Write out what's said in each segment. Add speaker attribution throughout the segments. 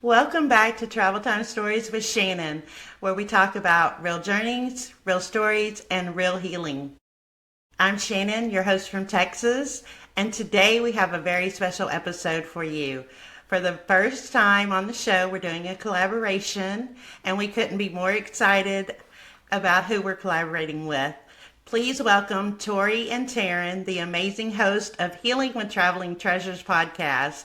Speaker 1: Welcome back to Travel Time Stories with Shannon, where we talk about real journeys, real stories, and real healing. I'm Shannon, your host from Texas, and today we have a very special episode for you. For the first time on the show, we're doing a collaboration, and we couldn't be more excited about who we're collaborating with. Please welcome Tori and Taryn, the amazing host of Healing with Traveling Treasures podcast.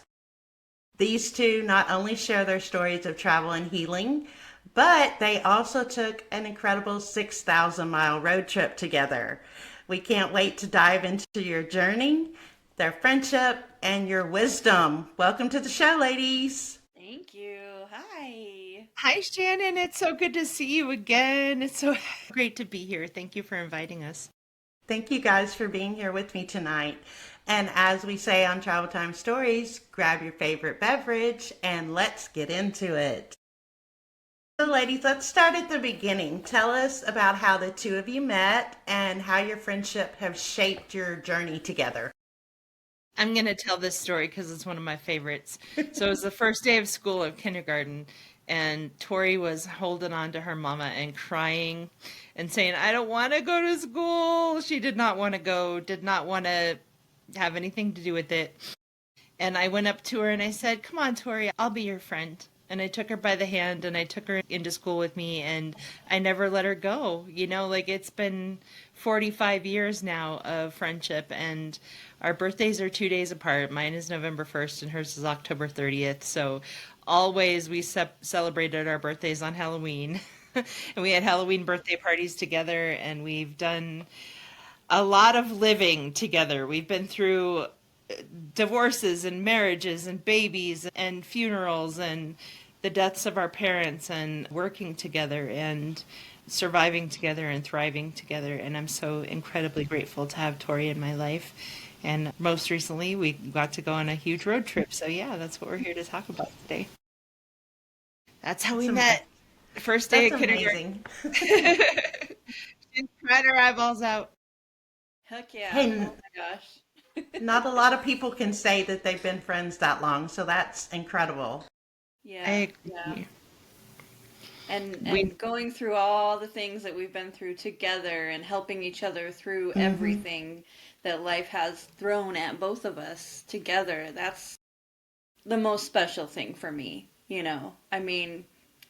Speaker 1: These two not only share their stories of travel and healing, but they also took an incredible 6,000-mile road trip together. We can't wait to dive into your journey, their friendship, and your wisdom. Welcome to the show, ladies.
Speaker 2: Thank you. Hi.
Speaker 3: Hi, Shannon. It's so good to see you again. It's so great to be here. Thank you for inviting us.
Speaker 1: Thank you guys for being here with me tonight. And as we say on Travel Time Stories, grab your favorite beverage and let's get into it. So, ladies, let's start at the beginning. Tell us about how the two of you met and how your friendship has shaped your journey together.
Speaker 3: I'm going to tell this story because it's one of my favorites. So it was the first day of school of kindergarten, and Tori was holding on to her mama and crying and saying, I don't want to go to school. She did not want to go, did not want to have anything to do with it. And I went up to her and I said, come on, Tori, I'll be your friend. And I took her by the hand and I took her into school with me, and I never let her go. You know, like it's been 45 years now of friendship, and our birthdays are 2 days apart. Mine is November 1st and hers is October 30th. So always we celebrated our birthdays on Halloween. And we had Halloween birthday parties together, and we've done a lot of living together. We've been through divorces and marriages and babies and funerals and the deaths of our parents, and working together and surviving together and thriving together. And I'm so incredibly grateful to have Tori in my life. And most recently, we got to go on a huge road trip. So yeah, that's what we're here to talk about today. That's how we met. First day
Speaker 1: That's
Speaker 3: of kindergarten.
Speaker 1: amazing.
Speaker 3: She cried her eyeballs out.
Speaker 2: Heck yeah.
Speaker 1: Hey,
Speaker 2: Oh my gosh.
Speaker 1: not a lot of people can say that they've been friends that long, so that's incredible.
Speaker 2: Yeah.
Speaker 3: I
Speaker 2: Yeah.
Speaker 3: agree.
Speaker 2: And
Speaker 3: We
Speaker 2: going through all the things that we've been through together and helping each other through everything that life has thrown at both of us together. That's the most special thing for me, you know. I mean,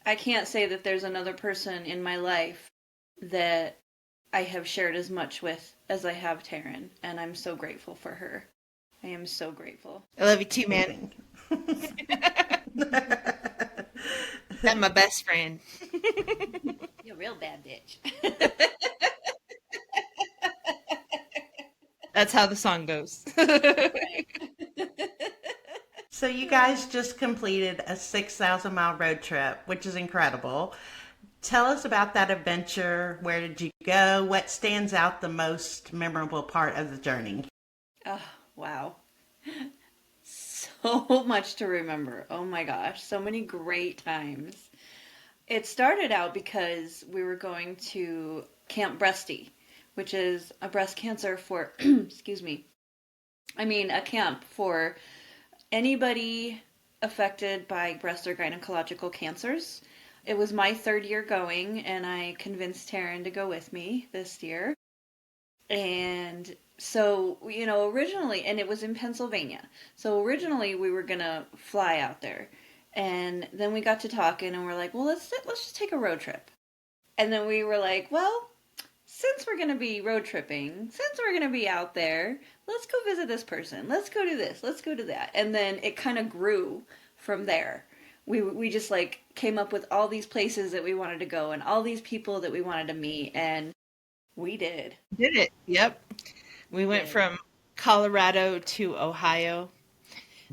Speaker 2: I can't say that there's another person in my life that I have shared as much with as I have Taryn, and I'm so grateful for her. I am so grateful.
Speaker 3: I love you too, man. That's my best friend.
Speaker 2: You're a real bad bitch.
Speaker 3: That's how the song goes.
Speaker 2: Right.
Speaker 1: So you guys just completed a 6,000-mile road trip, which is incredible. Tell us about that adventure. Where did you go? What stands out the most memorable part of the journey?
Speaker 2: Oh, wow. So much to remember. Oh my gosh. So many great times. It started out because we were going to Camp Breasty, which is a breast cancer for, excuse me, a camp for anybody affected by breast or gynecological cancers. It was my third year going, and I convinced Taryn to go with me this year. And so, originally, and it was in Pennsylvania. So originally we were gonna fly out there. And then we got to talking and we're like, well, let's just take a road trip. And then we were like, well, since we're gonna be road tripping, since we're gonna be out there, let's go visit this person. Let's go do this. Let's go do that. And then it kind of grew from there. We just like came up with all these places that we wanted to go and all these people that we wanted to meet, and we did.
Speaker 3: Did it. Yep. We went from Colorado to Ohio.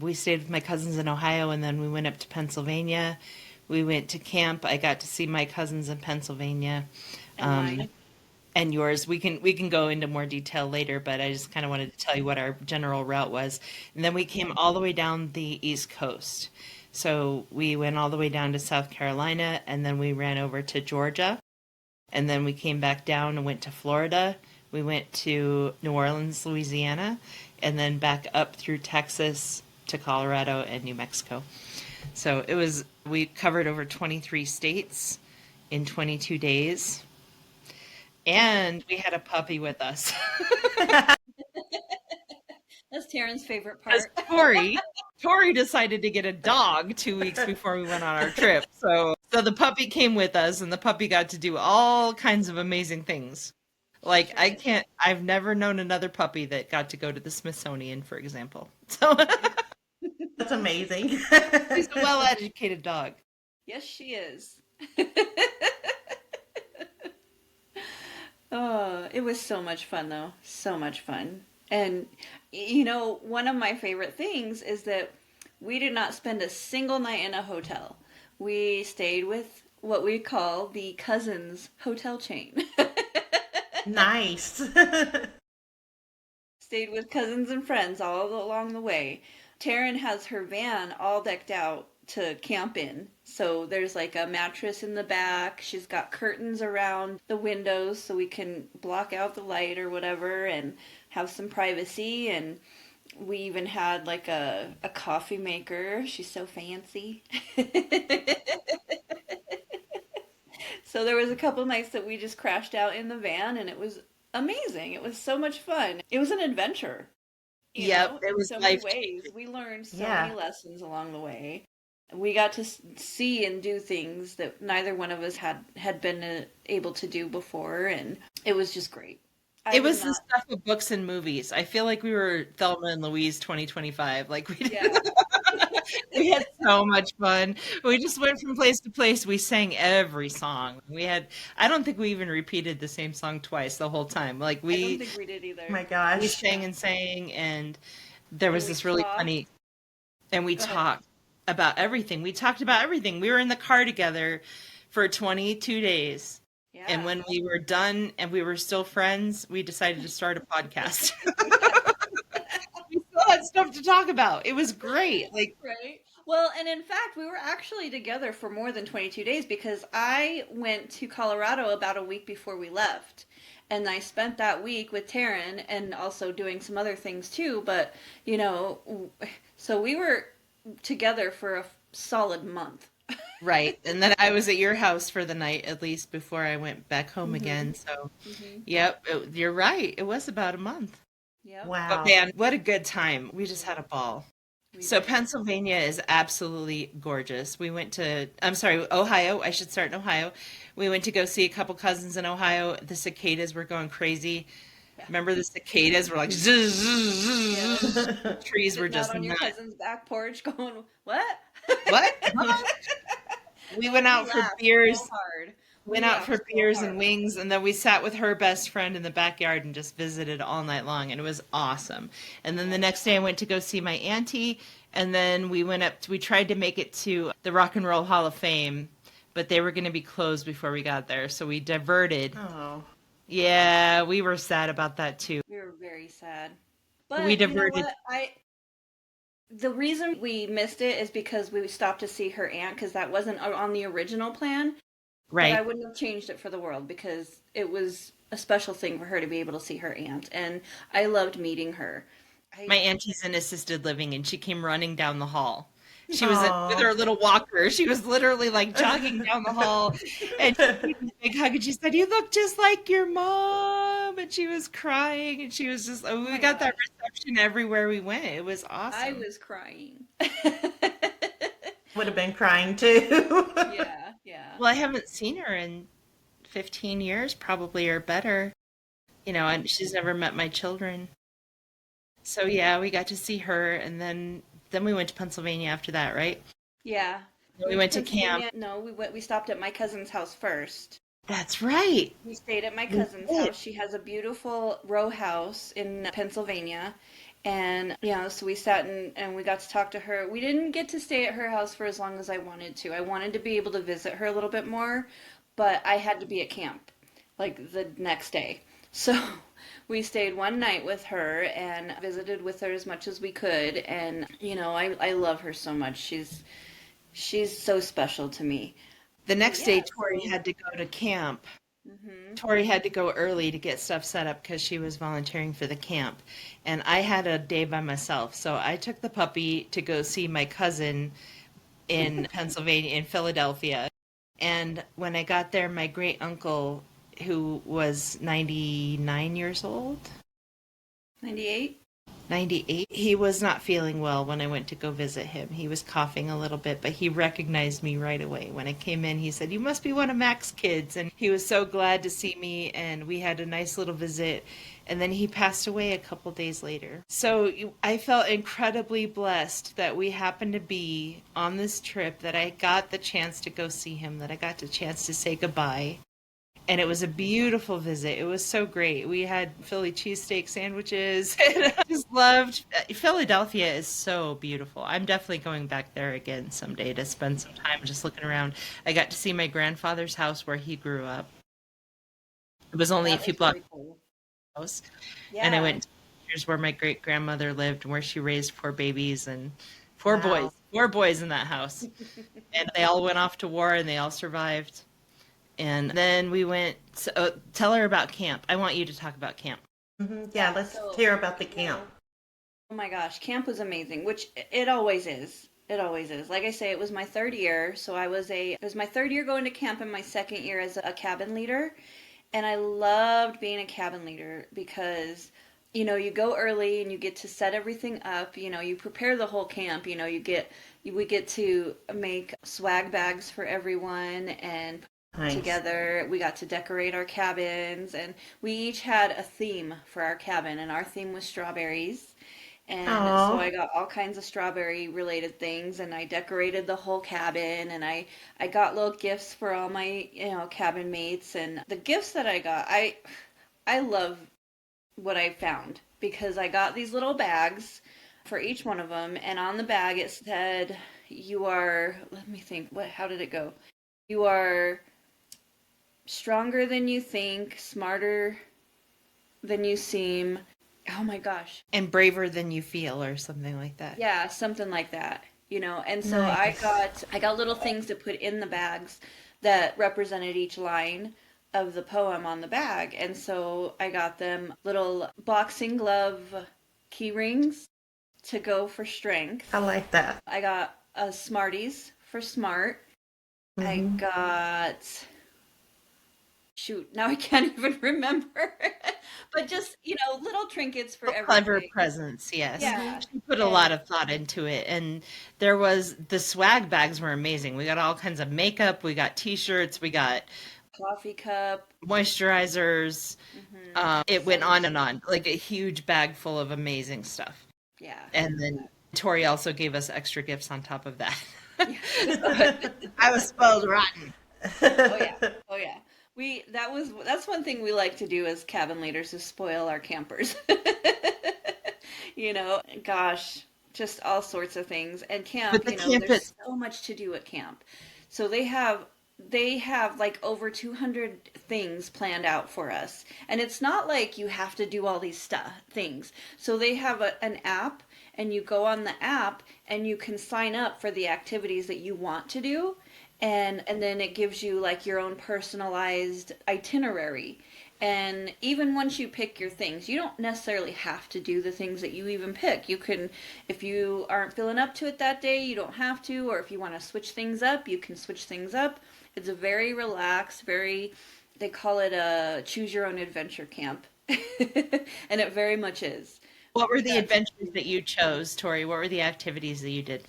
Speaker 3: We stayed with my cousins in Ohio, and then we went up to Pennsylvania. We went to camp. I got to see my cousins in Pennsylvania.
Speaker 2: And mine.
Speaker 3: And yours. We can go into more detail later, but I just kind of wanted to tell you what our general route was. And then we came all the way down the East Coast. So we went all the way down to South Carolina, and then we ran over to Georgia. And then we came back down and went to Florida. We went to New Orleans, Louisiana, and then back up through Texas to Colorado and New Mexico. So we covered over 23 states in 22 days. And we had a puppy with us.
Speaker 2: That's Taryn's favorite
Speaker 3: Because
Speaker 2: part.
Speaker 3: Tori decided to get a dog 2 weeks before we went on our trip. So the puppy came with us, and the puppy got to do all kinds of amazing things. Like
Speaker 2: Sure did.
Speaker 3: I've never known another puppy that got to go to the Smithsonian, for example. So
Speaker 1: That's amazing.
Speaker 3: she's a well-educated dog.
Speaker 2: Yes, she is. Oh, it was so much fun though. So much fun. And one of my favorite things is that we did not spend a single night in a hotel. We stayed with what we call the Cousins hotel chain.
Speaker 1: Nice.
Speaker 2: Stayed with cousins and friends all along the way. Taryn has her van all decked out to camp in. So there's like a mattress in the back. She's got curtains around the windows so we can block out the light or whatever and have some privacy. And we even had like a coffee maker. She's so fancy. So there was a couple nights that we just crashed out in the van and it was amazing. It was so much fun. It was an adventure.
Speaker 3: Yep, it
Speaker 2: In
Speaker 3: was
Speaker 2: so many
Speaker 3: life-changing.
Speaker 2: ways. We learned so
Speaker 1: Yeah.
Speaker 2: many lessons along the way. We got to see and do things that neither one of us had been able to do before, and it was just great. I
Speaker 3: It
Speaker 2: would
Speaker 3: was the
Speaker 2: not.
Speaker 3: stuff of books and movies. I feel like we were Thelma and Louise 2025. Like
Speaker 2: Yeah.
Speaker 3: we had so much fun. We just went from place to place. We sang every song. I don't think we even repeated the same song twice the whole time. Like
Speaker 2: I don't think we did
Speaker 1: Oh my
Speaker 2: either.
Speaker 3: we
Speaker 1: gosh.
Speaker 3: sang and sang, and there
Speaker 2: And
Speaker 3: was
Speaker 2: we
Speaker 3: this really
Speaker 2: talked.
Speaker 3: funny, and we
Speaker 2: Go ahead.
Speaker 3: talked about everything. We talked about everything. We were in the car together for 22 days. And
Speaker 2: Yeah.
Speaker 3: when we were done and we were still friends, we decided to start a podcast.
Speaker 2: Yes.
Speaker 3: We still had stuff to talk about. It was great. Like,
Speaker 2: Right. Well, and in fact, we were actually together for more than 22 days because I went to Colorado about a week before we left. And I spent that week with Taryn and also doing some other things too. But, so we were together for a solid month.
Speaker 3: right. And then I was at your house for the night, at least before I went back home
Speaker 2: Hmm.
Speaker 3: again. So,
Speaker 2: Hmm.
Speaker 3: yep, you're right. It was about a month.
Speaker 2: Yep,
Speaker 3: But
Speaker 1: Wow.
Speaker 3: man, what a good time. We just had a ball.
Speaker 2: we
Speaker 3: So
Speaker 2: did.
Speaker 3: Pennsylvania is absolutely gorgeous. I'm sorry, Ohio. I should start in Ohio. We went to go see a couple cousins in Ohio. The cicadas were going crazy.
Speaker 2: Yeah.
Speaker 3: Remember the cicadas were like zzz, zzz, zzz.
Speaker 2: Yes.
Speaker 3: The trees were
Speaker 2: Sitting out
Speaker 3: just
Speaker 2: on your
Speaker 3: nuts.
Speaker 2: cousin's back porch going, what?
Speaker 3: What? Huh? We went
Speaker 2: We
Speaker 3: out for
Speaker 2: laughed so
Speaker 3: beers.
Speaker 2: hard. We
Speaker 3: Went out
Speaker 2: laughed
Speaker 3: for
Speaker 2: so
Speaker 3: beers and
Speaker 2: hard.
Speaker 3: wings, and then we sat with her best friend in the backyard and just visited all night long, and it was awesome. And then the next day I went to go see my auntie, and then we tried to make it to the Rock and Roll Hall of Fame, but they were going to be closed before we got there, so we diverted.
Speaker 1: Oh.
Speaker 3: Yeah, we were sad about that too.
Speaker 2: We were very sad.
Speaker 3: We
Speaker 2: But you know
Speaker 3: diverted.
Speaker 2: what? The reason we missed it is because we stopped to see her aunt because that wasn't on the original plan. But I
Speaker 3: Right.
Speaker 2: wouldn't have changed it for the world because it was a special thing for her to be able to see her aunt, and I loved meeting her.
Speaker 3: My
Speaker 2: I
Speaker 3: auntie's in assisted living, and she came running down the hall. She was with
Speaker 1: Oh.
Speaker 3: her little walker. She was literally like jogging down the hall, and she gave me a big hug. And she said, "You look just like your mom." And she was crying, and she was just. Oh,
Speaker 2: Oh
Speaker 3: we
Speaker 2: my
Speaker 3: got that
Speaker 2: gosh,
Speaker 3: reception everywhere we went. It was
Speaker 2: I
Speaker 3: awesome.
Speaker 2: was crying.
Speaker 1: Would have been crying too.
Speaker 2: Yeah, yeah.
Speaker 3: Well, I haven't seen her in 15 years, probably or better. And she's never met my children. So yeah, we got to see her, and then we went to Pennsylvania after that, right?
Speaker 2: Yeah.
Speaker 3: We
Speaker 2: Went to
Speaker 3: went to camp.
Speaker 2: Pennsylvania. No, we stopped at my cousin's house first.
Speaker 3: That's right.
Speaker 2: We stayed at my
Speaker 3: We
Speaker 2: cousin's
Speaker 3: did.
Speaker 2: house. She has a beautiful row house in Pennsylvania. And, so we sat and we got to talk to her. We didn't get to stay at her house for as long as I wanted to. I wanted to be able to visit her a little bit more, but I had to be at camp like the next day. So we stayed one night with her and visited with her as much as we could. And, I love her so much. She's so special to me.
Speaker 3: The next day,
Speaker 2: Yeah,
Speaker 3: Tori
Speaker 2: so
Speaker 3: had to go to camp.
Speaker 2: hmm
Speaker 3: Tori had to go early to get stuff set up because she was volunteering for the camp. And I had a day by myself. So I took the puppy to go see my cousin in Pennsylvania, in Philadelphia. And when I got there, my great uncle, who was 99 years old,
Speaker 2: 98?
Speaker 3: 98, he was not feeling well when I went to go visit him. He was coughing a little bit, but he recognized me right away. When I came in, he said, "You must be one of Mac's kids." And he was so glad to see me, and we had a nice little visit. And then he passed away a couple days later. So I felt incredibly blessed that we happened to be on this trip, that I got the chance to go see him, that I got the chance to say goodbye. And it was a beautiful visit. It was so great. We had Philly cheesesteak sandwiches. And I just loved Philadelphia is so beautiful. I'm definitely going back there again someday to spend some time just looking around. I got to see my grandfather's house where he grew up. It was only a
Speaker 2: That
Speaker 3: few
Speaker 2: was
Speaker 3: blocks
Speaker 2: really cool.
Speaker 3: from the house. And I
Speaker 2: Yeah.
Speaker 3: went to here's where my great grandmother lived, where she raised four babies and four
Speaker 1: Wow.
Speaker 3: boys. Four boys in that house. And they all went off to war and they all survived. And then we went, tell her about camp. I want you to talk about camp.
Speaker 1: Yeah, let's
Speaker 2: So,
Speaker 1: hear about the camp.
Speaker 2: oh my gosh, camp was amazing, which it always is. It always is. Like I say, it was my third year, so it was my third year going to camp and my second year as a cabin leader. And I loved being a cabin leader because, you go early and you get to set everything up. You prepare the whole camp. We get to make swag bags for everyone and
Speaker 1: Nice.
Speaker 2: together. We got to decorate our cabins, and we each had a theme for our cabin, and our theme was strawberries. And so
Speaker 1: Oh,
Speaker 2: I got all kinds of strawberry related things, and I decorated the whole cabin, and I got little gifts for all my, cabin mates. And the gifts that I got, I love what I found because I got these little bags for each one of them, and on the bag it said, "You are," let me think, how did it go? "You are stronger than you think, smarter than you seem." Oh my gosh.
Speaker 3: And braver than you feel, or something like that.
Speaker 2: Yeah, something like that. And so
Speaker 1: nice.
Speaker 2: I got little things to put in the bags that represented each line of the poem on the bag. And so I got them little boxing glove key rings to go for strength.
Speaker 1: I like that.
Speaker 2: I got a Smarties for smart. I
Speaker 1: Hmm.
Speaker 2: got, shoot, now I can't even remember. But just, little trinkets for
Speaker 3: Clever
Speaker 2: everything.
Speaker 3: presents, yes.
Speaker 2: Yeah.
Speaker 3: She put a
Speaker 2: And
Speaker 3: lot of thought into it. And there was, the swag bags were amazing. We got all kinds of makeup, we got t-shirts, we got
Speaker 2: coffee cup.
Speaker 3: moisturizers. It
Speaker 2: So
Speaker 3: went on
Speaker 2: much.
Speaker 3: and on, like a huge bag full of amazing stuff.
Speaker 2: Yeah.
Speaker 3: And then Tori also gave us extra gifts on top of that.
Speaker 2: Yeah.
Speaker 3: I was spoiled rotten.
Speaker 2: Oh yeah. Oh yeah. That's one thing we like to do as cabin leaders is spoil our campers. Gosh, just all sorts of things. And
Speaker 3: But
Speaker 2: camp,
Speaker 3: the camp
Speaker 2: there's
Speaker 3: is
Speaker 2: so much to do at camp. So they have like over 200 things planned out for us. And it's not like you have to do all these things. So they have an app, and you go on the app and you can sign up for the activities that you want to do, and then it gives you like your own personalized itinerary. And even once you pick your things, you don't necessarily have to do the things that you even pick. You can, if you aren't feeling up to it that day, you don't have to. Or if you want to switch things up, you can switch things up. It's a very relaxed, they call it a choose your own adventure camp. And it very much is.
Speaker 3: What were
Speaker 2: We
Speaker 3: the
Speaker 2: got to
Speaker 3: adventures that you chose, Tori? What were the activities that you did?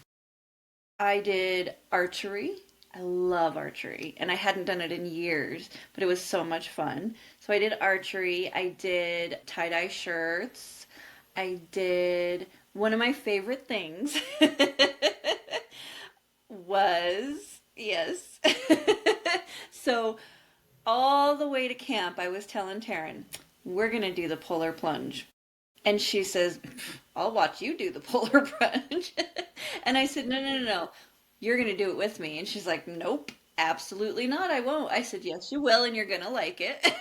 Speaker 2: I did archery. I love archery, and I hadn't done it in years, but it was so much fun. So I did archery. I did tie-dye shirts. I did one of my favorite things was, yes. So all the way to camp, I was telling Taryn, we're going to do the polar plunge. And she says, "I'll watch you do the polar plunge." And I said, "No, no, no, no. You're going to do it with me." And she's like, "Nope, absolutely not. I won't." I said, "Yes, you will, and you're going to like it."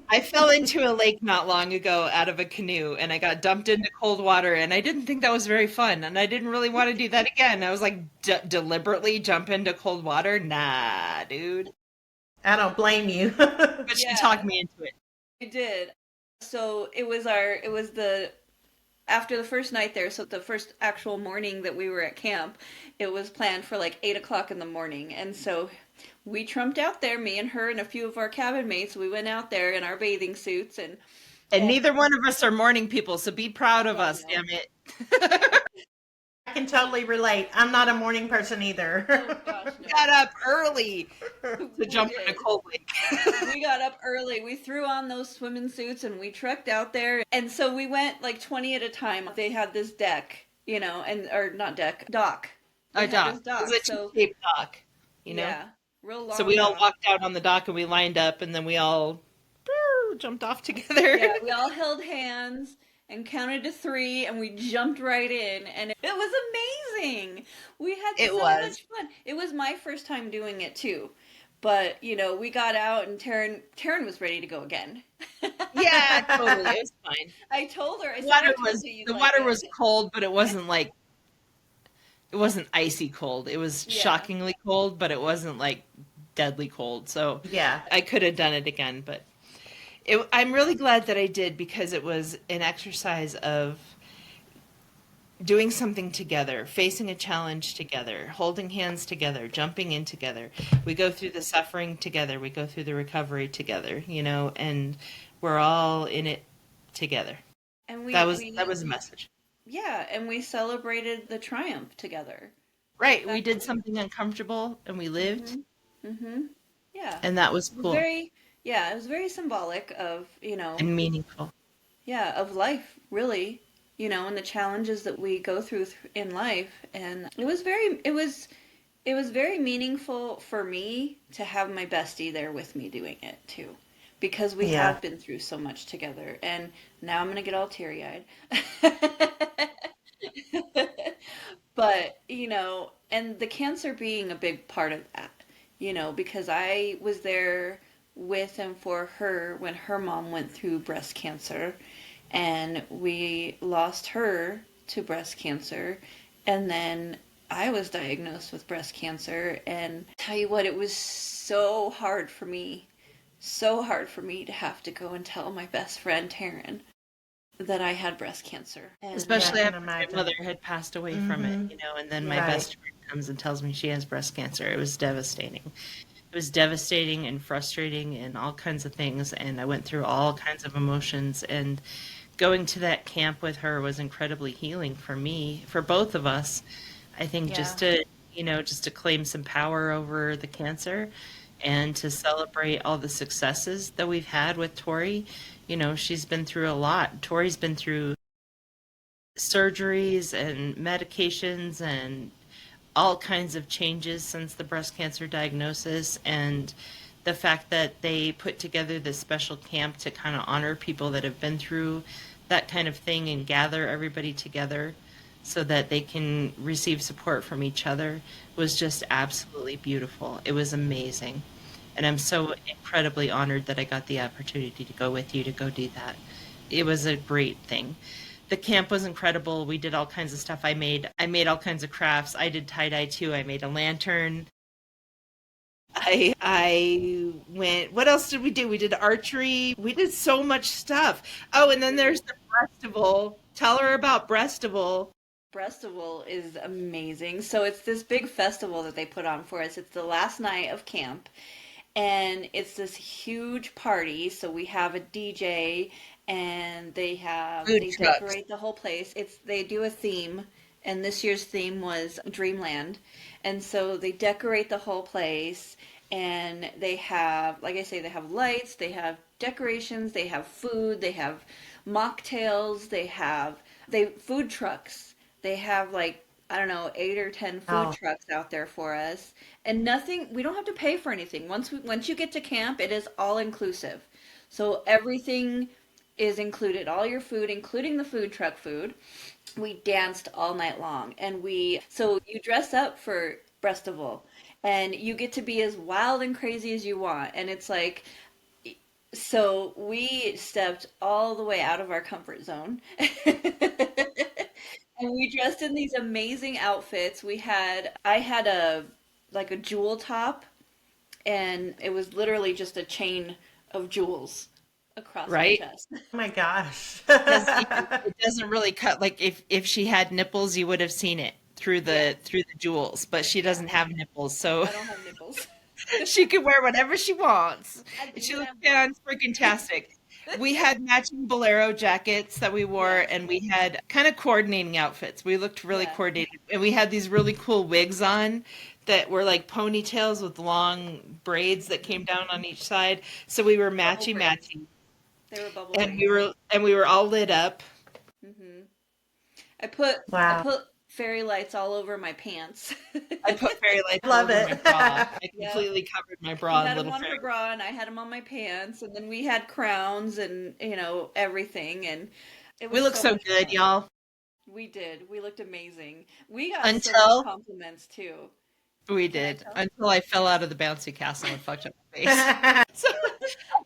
Speaker 3: I fell into a lake not long ago out of a canoe and I got dumped into cold water and I didn't think that was very fun and I didn't really want to do that again. I was like, deliberately jump into cold water? Nah, dude.
Speaker 1: I don't blame you.
Speaker 3: But she
Speaker 2: Yeah,
Speaker 3: talked me into it.
Speaker 2: I did. So it was the After the first night there, so the first actual morning that we were at camp, it was planned for like 8 o'clock in the morning. And so we trumped out there, me and her and a few of our cabin mates. We went out there in our bathing suits
Speaker 3: And
Speaker 2: and
Speaker 3: neither one of us are morning people, so be proud of
Speaker 2: oh
Speaker 3: us,
Speaker 2: no.
Speaker 3: damn it.
Speaker 1: I can totally relate. I'm not a morning person
Speaker 2: Oh
Speaker 1: either.
Speaker 2: gosh,
Speaker 3: Got
Speaker 2: no.
Speaker 3: up early to
Speaker 2: We
Speaker 3: jump in a
Speaker 2: did.
Speaker 3: cold lake.
Speaker 2: We got up early. We threw on those swimming suits and we trekked out there. And so we went like 20 at a time. They had this deck, and or not deck, dock. They
Speaker 3: A
Speaker 2: had
Speaker 3: dock.
Speaker 2: this
Speaker 3: It was
Speaker 2: dock.
Speaker 3: a
Speaker 2: So
Speaker 3: T-shaped dock, you know?
Speaker 2: yeah, real
Speaker 3: So
Speaker 2: long
Speaker 3: we all
Speaker 2: dock.
Speaker 3: walked out on the dock and we lined up and then we all jumped off together.
Speaker 2: Yeah, we all held hands and counted to three and we jumped right in and it was amazing. We had
Speaker 3: It
Speaker 2: so
Speaker 3: was.
Speaker 2: much fun. It was my first time doing it too. But, we got out and Taryn was ready to go again.
Speaker 3: Yeah, totally. It was fine.
Speaker 2: I told her, I
Speaker 3: The
Speaker 2: said,
Speaker 3: water
Speaker 2: I told
Speaker 3: was
Speaker 2: you you'd
Speaker 3: the
Speaker 2: like
Speaker 3: water was
Speaker 2: it.
Speaker 3: cold, but it wasn't icy cold. It was
Speaker 2: Yeah.
Speaker 3: shockingly cold, but it wasn't like deadly cold. So
Speaker 1: Yeah.
Speaker 3: I could have done it again, but I'm really glad that I did because it was an exercise of doing something together, facing a challenge together, holding hands together, jumping in together. We go through the suffering together, we go through the recovery together, and we're all in it together.
Speaker 2: And
Speaker 3: That was a message.
Speaker 2: yeah, and we celebrated the triumph together.
Speaker 3: Right, we
Speaker 2: That's
Speaker 3: did something uncomfortable and we lived,
Speaker 2: Mhm. Mhm. Yeah.
Speaker 3: and that was
Speaker 2: It was
Speaker 3: cool
Speaker 2: very yeah, it was very symbolic of,
Speaker 3: and meaningful.
Speaker 2: yeah, of life, really, and the challenges that we go through in life. And it was very meaningful for me to have my bestie there with me doing it too, because we
Speaker 1: Yeah.
Speaker 2: have been through so much together. And now I'm gonna get all teary-eyed. But, and the cancer being a big part of that, because I was there with and for her when her mom went through breast cancer and we lost her to breast cancer. And then I was diagnosed with breast cancer. And tell you what, it was so hard for me to have to go and tell my best friend, Taryn, that I had breast cancer. And
Speaker 1: Yeah, I
Speaker 3: Especially
Speaker 1: can
Speaker 3: after my
Speaker 1: imagine.
Speaker 3: mother had passed away from it,
Speaker 1: Mm-hmm.
Speaker 3: and then my
Speaker 2: yeah.
Speaker 1: Right.
Speaker 3: best friend comes and tells me she has breast cancer. It was devastating. It was devastating and frustrating and all kinds of things. And I went through all kinds of emotions. And going to that camp with her was incredibly healing for me, for both of us. I think
Speaker 2: Yeah.
Speaker 3: just to claim some power over the cancer and to celebrate all the successes that we've had with Tori. She's been through a lot. Tori's been through surgeries and medications and all kinds of changes since the breast cancer diagnosis, and the fact that they put together this special camp to kind of honor people that have been through that kind of thing and gather everybody together so that they can receive support from each other was just absolutely beautiful. It was amazing. And I'm so incredibly honored that I got the opportunity to go with you to go do that. It was a great thing. The camp was incredible. We did all kinds of stuff. I made all kinds of crafts. I did tie-dye too. I made a lantern. I went, what else did we do? We did archery. We did so much stuff. Oh, and then there's the breastival. Tell her about breastival.
Speaker 2: Breastival is amazing. So it's this big festival that they put on for us. It's the last night of camp, and it's this huge party. So we have a DJ, and
Speaker 3: Food
Speaker 2: they
Speaker 3: trucks.
Speaker 2: decorate the whole place. They do a theme, and this year's theme was Dreamland, and so they decorate the whole place. And they have, like I say, they have lights, they have decorations, they have food, they have mocktails, they food trucks. They have like, I don't know, 8 or 10 food
Speaker 1: Oh,
Speaker 2: trucks out there for us, and nothing. We don't have to pay for anything. Once you get to camp, it is all inclusive. So everything is included, all your food, including the food truck food. We danced all night long, and so you dress up for Breastival, and you get to be as wild and crazy as you want, and it's like so we stepped all the way out of our comfort zone. And we dressed in these amazing outfits. I had a like a jewel top, and it was literally just a chain of jewels across my
Speaker 3: right?
Speaker 2: chest.
Speaker 1: Oh my gosh.
Speaker 3: Because it doesn't really cut like if she had nipples, you would have seen it
Speaker 2: Yeah,
Speaker 3: through the jewels, but she
Speaker 2: yeah.
Speaker 3: doesn't have nipples, so
Speaker 2: I don't have nipples.
Speaker 3: she could wear whatever she wants.
Speaker 2: I
Speaker 3: And
Speaker 2: do
Speaker 3: she looked
Speaker 2: have one.
Speaker 3: fan freaking tastic. We had matching bolero jackets that we wore,
Speaker 2: Yes,
Speaker 3: and we had kind of coordinating outfits. We looked really
Speaker 2: yes.
Speaker 3: coordinated, and we had these really cool wigs on that were like ponytails with long braids that came down on each side. So we were
Speaker 2: Bubble
Speaker 3: matchy
Speaker 2: braids.
Speaker 3: matchy,
Speaker 2: They were bubble
Speaker 3: and
Speaker 2: braids.
Speaker 3: we were all lit up.
Speaker 2: hmm I
Speaker 1: Wow.
Speaker 2: put fairy lights all over my pants.
Speaker 3: I put fairy lights all
Speaker 1: Love
Speaker 3: over my
Speaker 1: it.
Speaker 3: bra. I
Speaker 2: Yep.
Speaker 3: completely covered my
Speaker 2: She
Speaker 3: bra in
Speaker 2: had them
Speaker 3: little
Speaker 2: on her
Speaker 3: fairy.
Speaker 2: bra and I had them on my pants and then we had crowns and everything and it
Speaker 3: We
Speaker 2: was
Speaker 3: look
Speaker 2: so
Speaker 3: so
Speaker 2: much
Speaker 3: good,
Speaker 2: fun.
Speaker 3: y'all.
Speaker 2: We did. We looked amazing. We got so many
Speaker 3: Until
Speaker 2: compliments too.
Speaker 3: we
Speaker 2: Can I
Speaker 3: did.
Speaker 2: tell?
Speaker 3: Until I fell out of the bouncy castle and fucked up my face. So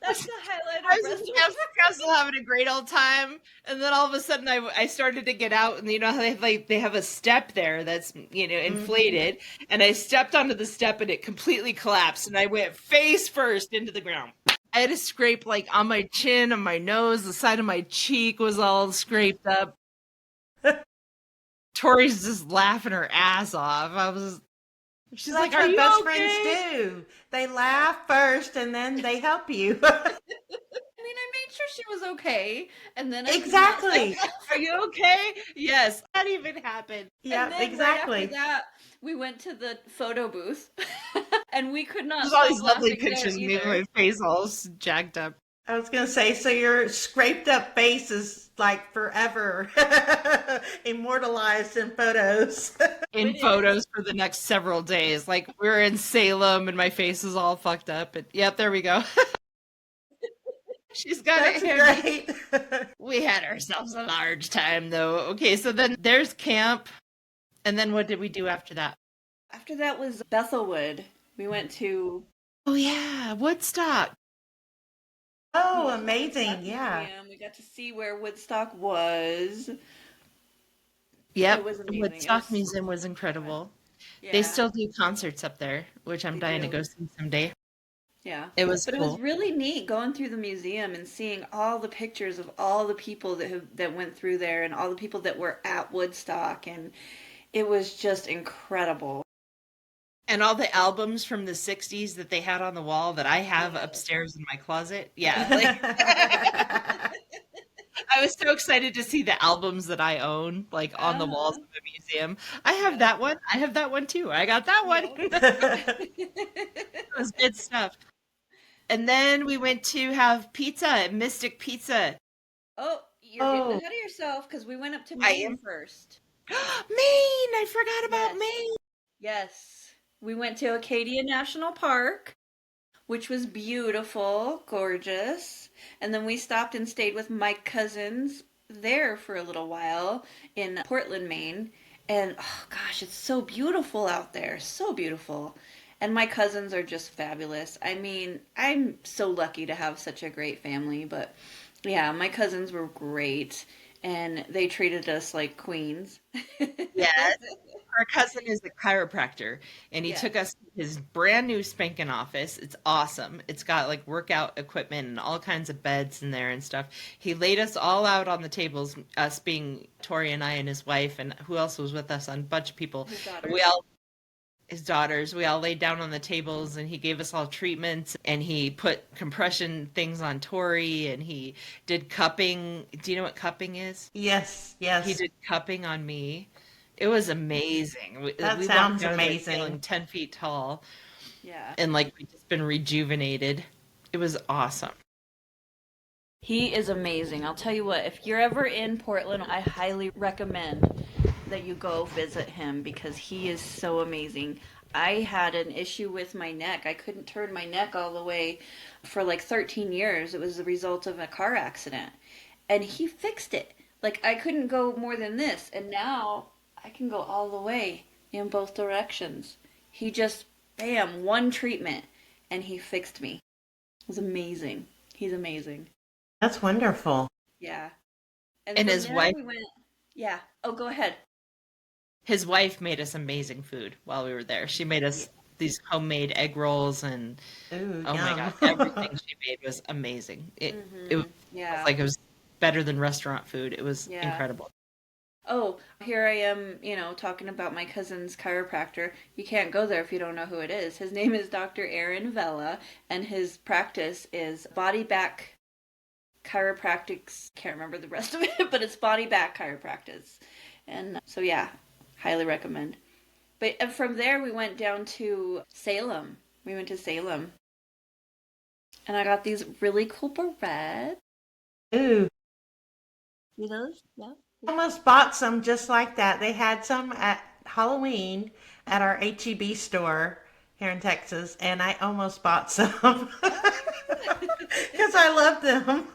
Speaker 2: That's the highlight
Speaker 3: I
Speaker 2: of
Speaker 3: was in
Speaker 2: Bristol.
Speaker 3: the bouncy castle having a great old time, and then all of a sudden I started to get out, and you know how they have a step there that's
Speaker 1: Mhm.
Speaker 3: inflated, and I stepped onto the step and it completely collapsed, and I went face first into the ground. I had a scrape like on my chin, on my nose, the side of my cheek was all scraped up. Tori's just laughing her ass off. She's like,
Speaker 1: That's
Speaker 3: "Are
Speaker 1: what
Speaker 3: you
Speaker 1: best friends
Speaker 3: okay?"
Speaker 1: do. They laugh first and then they help you.
Speaker 2: I mean, I made sure she was okay, and then I could not stop
Speaker 1: Exactly.
Speaker 3: Are
Speaker 2: laughing.
Speaker 3: you okay? Yes. That even happened.
Speaker 2: And
Speaker 1: Yep,
Speaker 2: then right after
Speaker 1: exactly.
Speaker 2: that, we went to the photo booth, and we could not
Speaker 3: There's all
Speaker 2: stop
Speaker 3: these lovely
Speaker 2: laughing there
Speaker 3: pictures of me with
Speaker 2: either.
Speaker 3: my face all jacked up
Speaker 1: I was gonna say, so your scraped up face is like forever immortalized in photos.
Speaker 3: in
Speaker 2: It is.
Speaker 3: photos for the next several days. Like we're in Salem and my face is all fucked up. And yep, there we go. She's got it
Speaker 1: That's
Speaker 3: handy.
Speaker 1: great.
Speaker 3: We had ourselves a large time though. Okay, so then there's camp. And then what did we do after that?
Speaker 2: After that was Bethelwood. We went to
Speaker 3: Oh yeah, Woodstock.
Speaker 2: we
Speaker 1: Oh,
Speaker 2: went to the Woodstock
Speaker 1: amazing. Yeah.
Speaker 2: Museum. We got to see where Woodstock was. It
Speaker 3: Yep,
Speaker 2: was amazing. It was
Speaker 3: Woodstock
Speaker 2: so
Speaker 3: Museum was
Speaker 2: fun.
Speaker 3: incredible. They
Speaker 2: Yeah,
Speaker 3: still do concerts up there, which I'm
Speaker 2: they
Speaker 3: dying to
Speaker 2: do.
Speaker 3: go see someday.
Speaker 2: Yeah.
Speaker 3: It was
Speaker 2: But it was
Speaker 3: cool.
Speaker 2: really neat going through the museum and seeing all the pictures of all the people that went through there and all the people that were at Woodstock and it was just incredible.
Speaker 3: And all the albums from the 60s that they had on the wall that I have
Speaker 2: Yes.
Speaker 3: upstairs in my closet. Yeah, like I was so excited to see the albums that I own, like on the walls
Speaker 2: Uh-huh.
Speaker 3: of the museum. I have
Speaker 2: Yep.
Speaker 3: that one. I have that one too. I got that one.
Speaker 2: Yep.
Speaker 3: That was good stuff. And then we went to have pizza at Mystic Pizza.
Speaker 2: Oh, you're getting
Speaker 1: Oh,
Speaker 2: ahead of yourself because we went up to
Speaker 3: I
Speaker 2: Maine
Speaker 3: am
Speaker 2: first.
Speaker 3: Maine. I forgot about
Speaker 2: Yes.
Speaker 3: Maine.
Speaker 2: Yes. We went to Acadia National Park, which was beautiful, gorgeous. And then we stopped and stayed with my cousins there for a little while in Portland, Maine. And oh gosh, it's so beautiful out there. So beautiful. And my cousins are just fabulous. I mean, I'm so lucky to have such a great family, but yeah, my cousins were great and they treated us like queens.
Speaker 3: Yes. Our cousin is a chiropractor, and he took
Speaker 2: Yes.
Speaker 3: us to his brand new spanking office. It's awesome. It's got like workout equipment and all kinds of beds in there and stuff. He laid us all out on the tables, us being Tori and I and his wife, and who else was with us? On a bunch of people.
Speaker 2: His
Speaker 3: We
Speaker 2: daughters.
Speaker 3: all, his daughters, we all laid down on the tables, and he gave us all treatments, and he put compression things on Tori, and he did cupping. Do you know what cupping is?
Speaker 1: yes,
Speaker 3: He
Speaker 1: yes.
Speaker 3: did cupping on me. It was amazing.
Speaker 1: That
Speaker 3: We walked
Speaker 1: sounds
Speaker 3: out of there feeling
Speaker 1: amazing.
Speaker 3: 10 feet tall
Speaker 2: Yeah.
Speaker 3: and like we'd just been rejuvenated. It was awesome.
Speaker 2: He is amazing. I'll tell you what, if you're ever in Portland, I highly recommend that you go visit him because he is so amazing. I had an issue with my neck. I couldn't turn my neck all the way for like 13 years. It was the result of a car accident. And he fixed it. Like I couldn't go more than this. And now I can go all the way in both directions. He just, bam, one treatment and he fixed me. It was amazing. He's amazing.
Speaker 1: That's wonderful.
Speaker 2: Yeah. And
Speaker 3: And
Speaker 2: from there we went, yeah. Oh, go ahead.
Speaker 3: his wife made us amazing food while we were there. She made
Speaker 2: Yeah.
Speaker 3: us these homemade egg rolls, and
Speaker 1: Ooh,
Speaker 3: oh my
Speaker 1: yum.
Speaker 3: God, everything she made was amazing. It was
Speaker 2: Yeah.
Speaker 3: like it was better than restaurant food. It was
Speaker 2: Yeah.
Speaker 3: incredible.
Speaker 2: Oh, here I am, talking about my cousin's chiropractor. You can't go there if you don't know who it is. His name is Dr. Aaron Vella, and his practice is body back chiropractics. Can't remember the rest of it, but it's body back chiropractic. And so, yeah, highly recommend. But from there, we went down to Salem. We went to Salem, and I got these really cool barrettes.
Speaker 1: Ooh,
Speaker 2: See those? Yeah.
Speaker 1: I almost bought some just like that. They had some at Halloween at our HEB store here in Texas, and I almost bought some because I love them.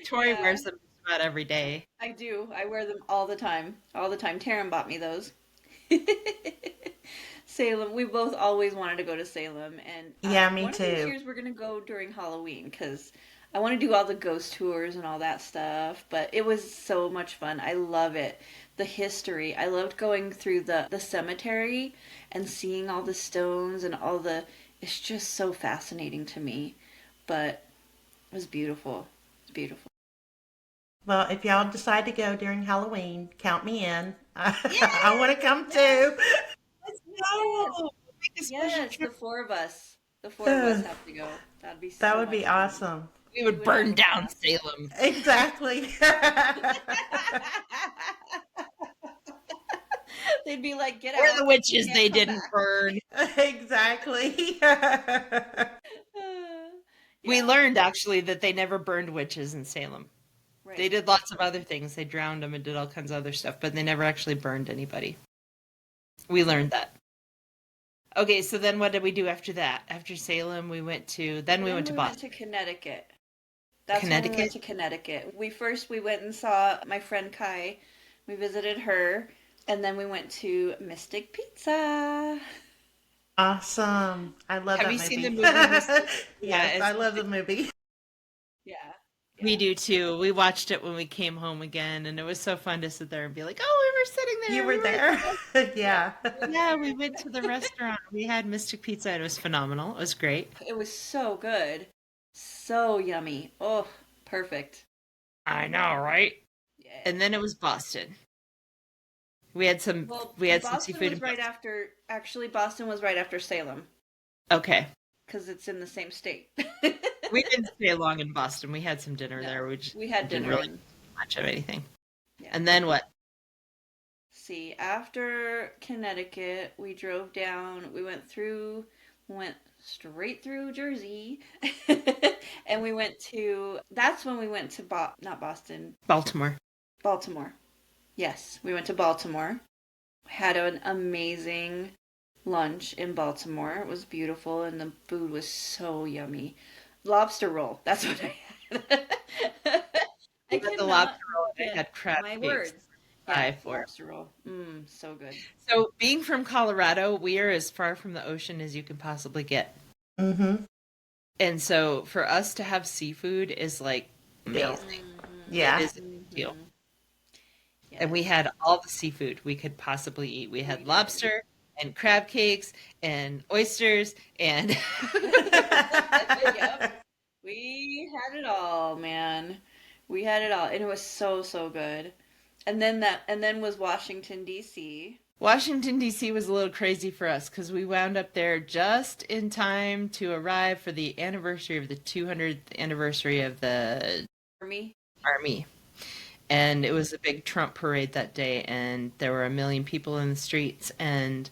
Speaker 3: Tori
Speaker 2: Yeah,
Speaker 3: wears them just about every day.
Speaker 2: I do. I wear them all the time. All the time. Taryn bought me those. Salem. We both always wanted to go to Salem, and
Speaker 1: Yeah, me
Speaker 2: one of these
Speaker 1: too.
Speaker 2: years we're gonna go during Halloween because I want to do all the ghost tours and all that stuff. But it was so much fun. I love it. The history. I loved going through the cemetery and seeing all the stones and all the. It's just so fascinating to me, but it was beautiful. It's beautiful.
Speaker 1: Well, if y'all decide to go during Halloween, count me in. I
Speaker 3: Yay!
Speaker 1: want to come
Speaker 2: Yes,
Speaker 1: too.
Speaker 3: Let's
Speaker 2: yes,
Speaker 3: go! Make a special
Speaker 2: yes. The
Speaker 3: trip.
Speaker 2: four of us. The four of us have to go. That'd be
Speaker 1: That
Speaker 2: so
Speaker 1: would be
Speaker 2: much fun.
Speaker 1: awesome.
Speaker 3: We
Speaker 2: We
Speaker 3: would
Speaker 2: would have
Speaker 3: burn
Speaker 2: a
Speaker 3: down
Speaker 2: blast.
Speaker 3: Salem.
Speaker 1: Exactly.
Speaker 2: They'd be like, "Get
Speaker 3: We're
Speaker 2: out!
Speaker 3: the
Speaker 2: You
Speaker 3: witches
Speaker 2: can't
Speaker 3: they
Speaker 2: come
Speaker 3: didn't
Speaker 2: back."
Speaker 3: burn.
Speaker 1: Exactly.
Speaker 3: We
Speaker 2: Yeah,
Speaker 3: learned actually that they never burned witches in Salem. They
Speaker 2: right.
Speaker 3: did lots of other things. They drowned them and did all kinds of other stuff, but they never actually burned anybody. We learned that. Okay, so then what did we do after that? After Salem, we
Speaker 2: Then
Speaker 3: went to
Speaker 2: we went
Speaker 3: Boston.
Speaker 2: to Connecticut. That's when we went
Speaker 3: Connecticut?
Speaker 2: to Connecticut. We went and saw my friend Kai. We visited her, and then we went to Mystic Pizza.
Speaker 1: Awesome. I love
Speaker 3: Have
Speaker 1: that
Speaker 3: you seen the
Speaker 1: movie.
Speaker 3: movie Mystic? Yeah,
Speaker 1: Yes, I love the movie.
Speaker 2: Yeah,
Speaker 3: we
Speaker 2: yeah.
Speaker 3: do too. We watched it when we came home again, and it was so fun to sit there and be like, "Oh, we were sitting
Speaker 1: You
Speaker 3: there.
Speaker 1: were
Speaker 3: We were at
Speaker 1: there.
Speaker 3: the
Speaker 2: Yep.
Speaker 1: Yeah.
Speaker 3: Yeah, we went to the restaurant. We had Mystic Pizza. It was phenomenal. It was great.
Speaker 2: It was so good. So yummy. Oh, perfect.
Speaker 3: I know, right?
Speaker 2: Yeah.
Speaker 3: And then it was Boston. We had some
Speaker 2: Well,
Speaker 3: we had some
Speaker 2: Boston
Speaker 3: seafood
Speaker 2: was
Speaker 3: in
Speaker 2: right
Speaker 3: Boston.
Speaker 2: after, actually, Boston was right after Salem
Speaker 3: Okay.
Speaker 2: because it's in the same state.
Speaker 3: We didn't stay long in Boston. We had some dinner there.
Speaker 2: No,
Speaker 3: We just
Speaker 2: we had
Speaker 3: didn't
Speaker 2: dinner
Speaker 3: really
Speaker 2: and
Speaker 3: do much of anything.
Speaker 2: yeah.
Speaker 3: And then what?
Speaker 2: See, after Connecticut, we drove down, went straight through Jersey, and that's when we went to, not Boston,
Speaker 3: Baltimore.
Speaker 2: Baltimore. Yes, we went to Baltimore. Had an amazing lunch in Baltimore. It was beautiful, and the food was so yummy. Lobster roll. That's what I had. I
Speaker 3: We had the lobster
Speaker 2: cannot
Speaker 3: roll and I
Speaker 2: get
Speaker 3: had crab
Speaker 2: my
Speaker 3: cakes.
Speaker 2: words. Yeah,
Speaker 3: Five for.
Speaker 2: lobster roll. So good.
Speaker 3: So being from Colorado, we are as far from the ocean as you can possibly get.
Speaker 1: Mm-hmm.
Speaker 3: And so for us to have seafood is like
Speaker 1: Deal.
Speaker 3: amazing. It
Speaker 1: Yeah.
Speaker 3: is a big deal. And we
Speaker 2: Yes,
Speaker 3: had all the seafood we could possibly eat. We
Speaker 2: we
Speaker 3: had
Speaker 2: did.
Speaker 3: lobster and crab cakes and oysters and
Speaker 2: Yep. We had it all, man. We had it all, and it was so, so good. And then was Washington D.C.
Speaker 3: Washington, D.C. was a little crazy for us because we wound up there just in time to arrive for the anniversary of the 200th anniversary of the
Speaker 2: For me.
Speaker 3: Army. And it was a big Trump parade that day, and there were a million people in the streets, and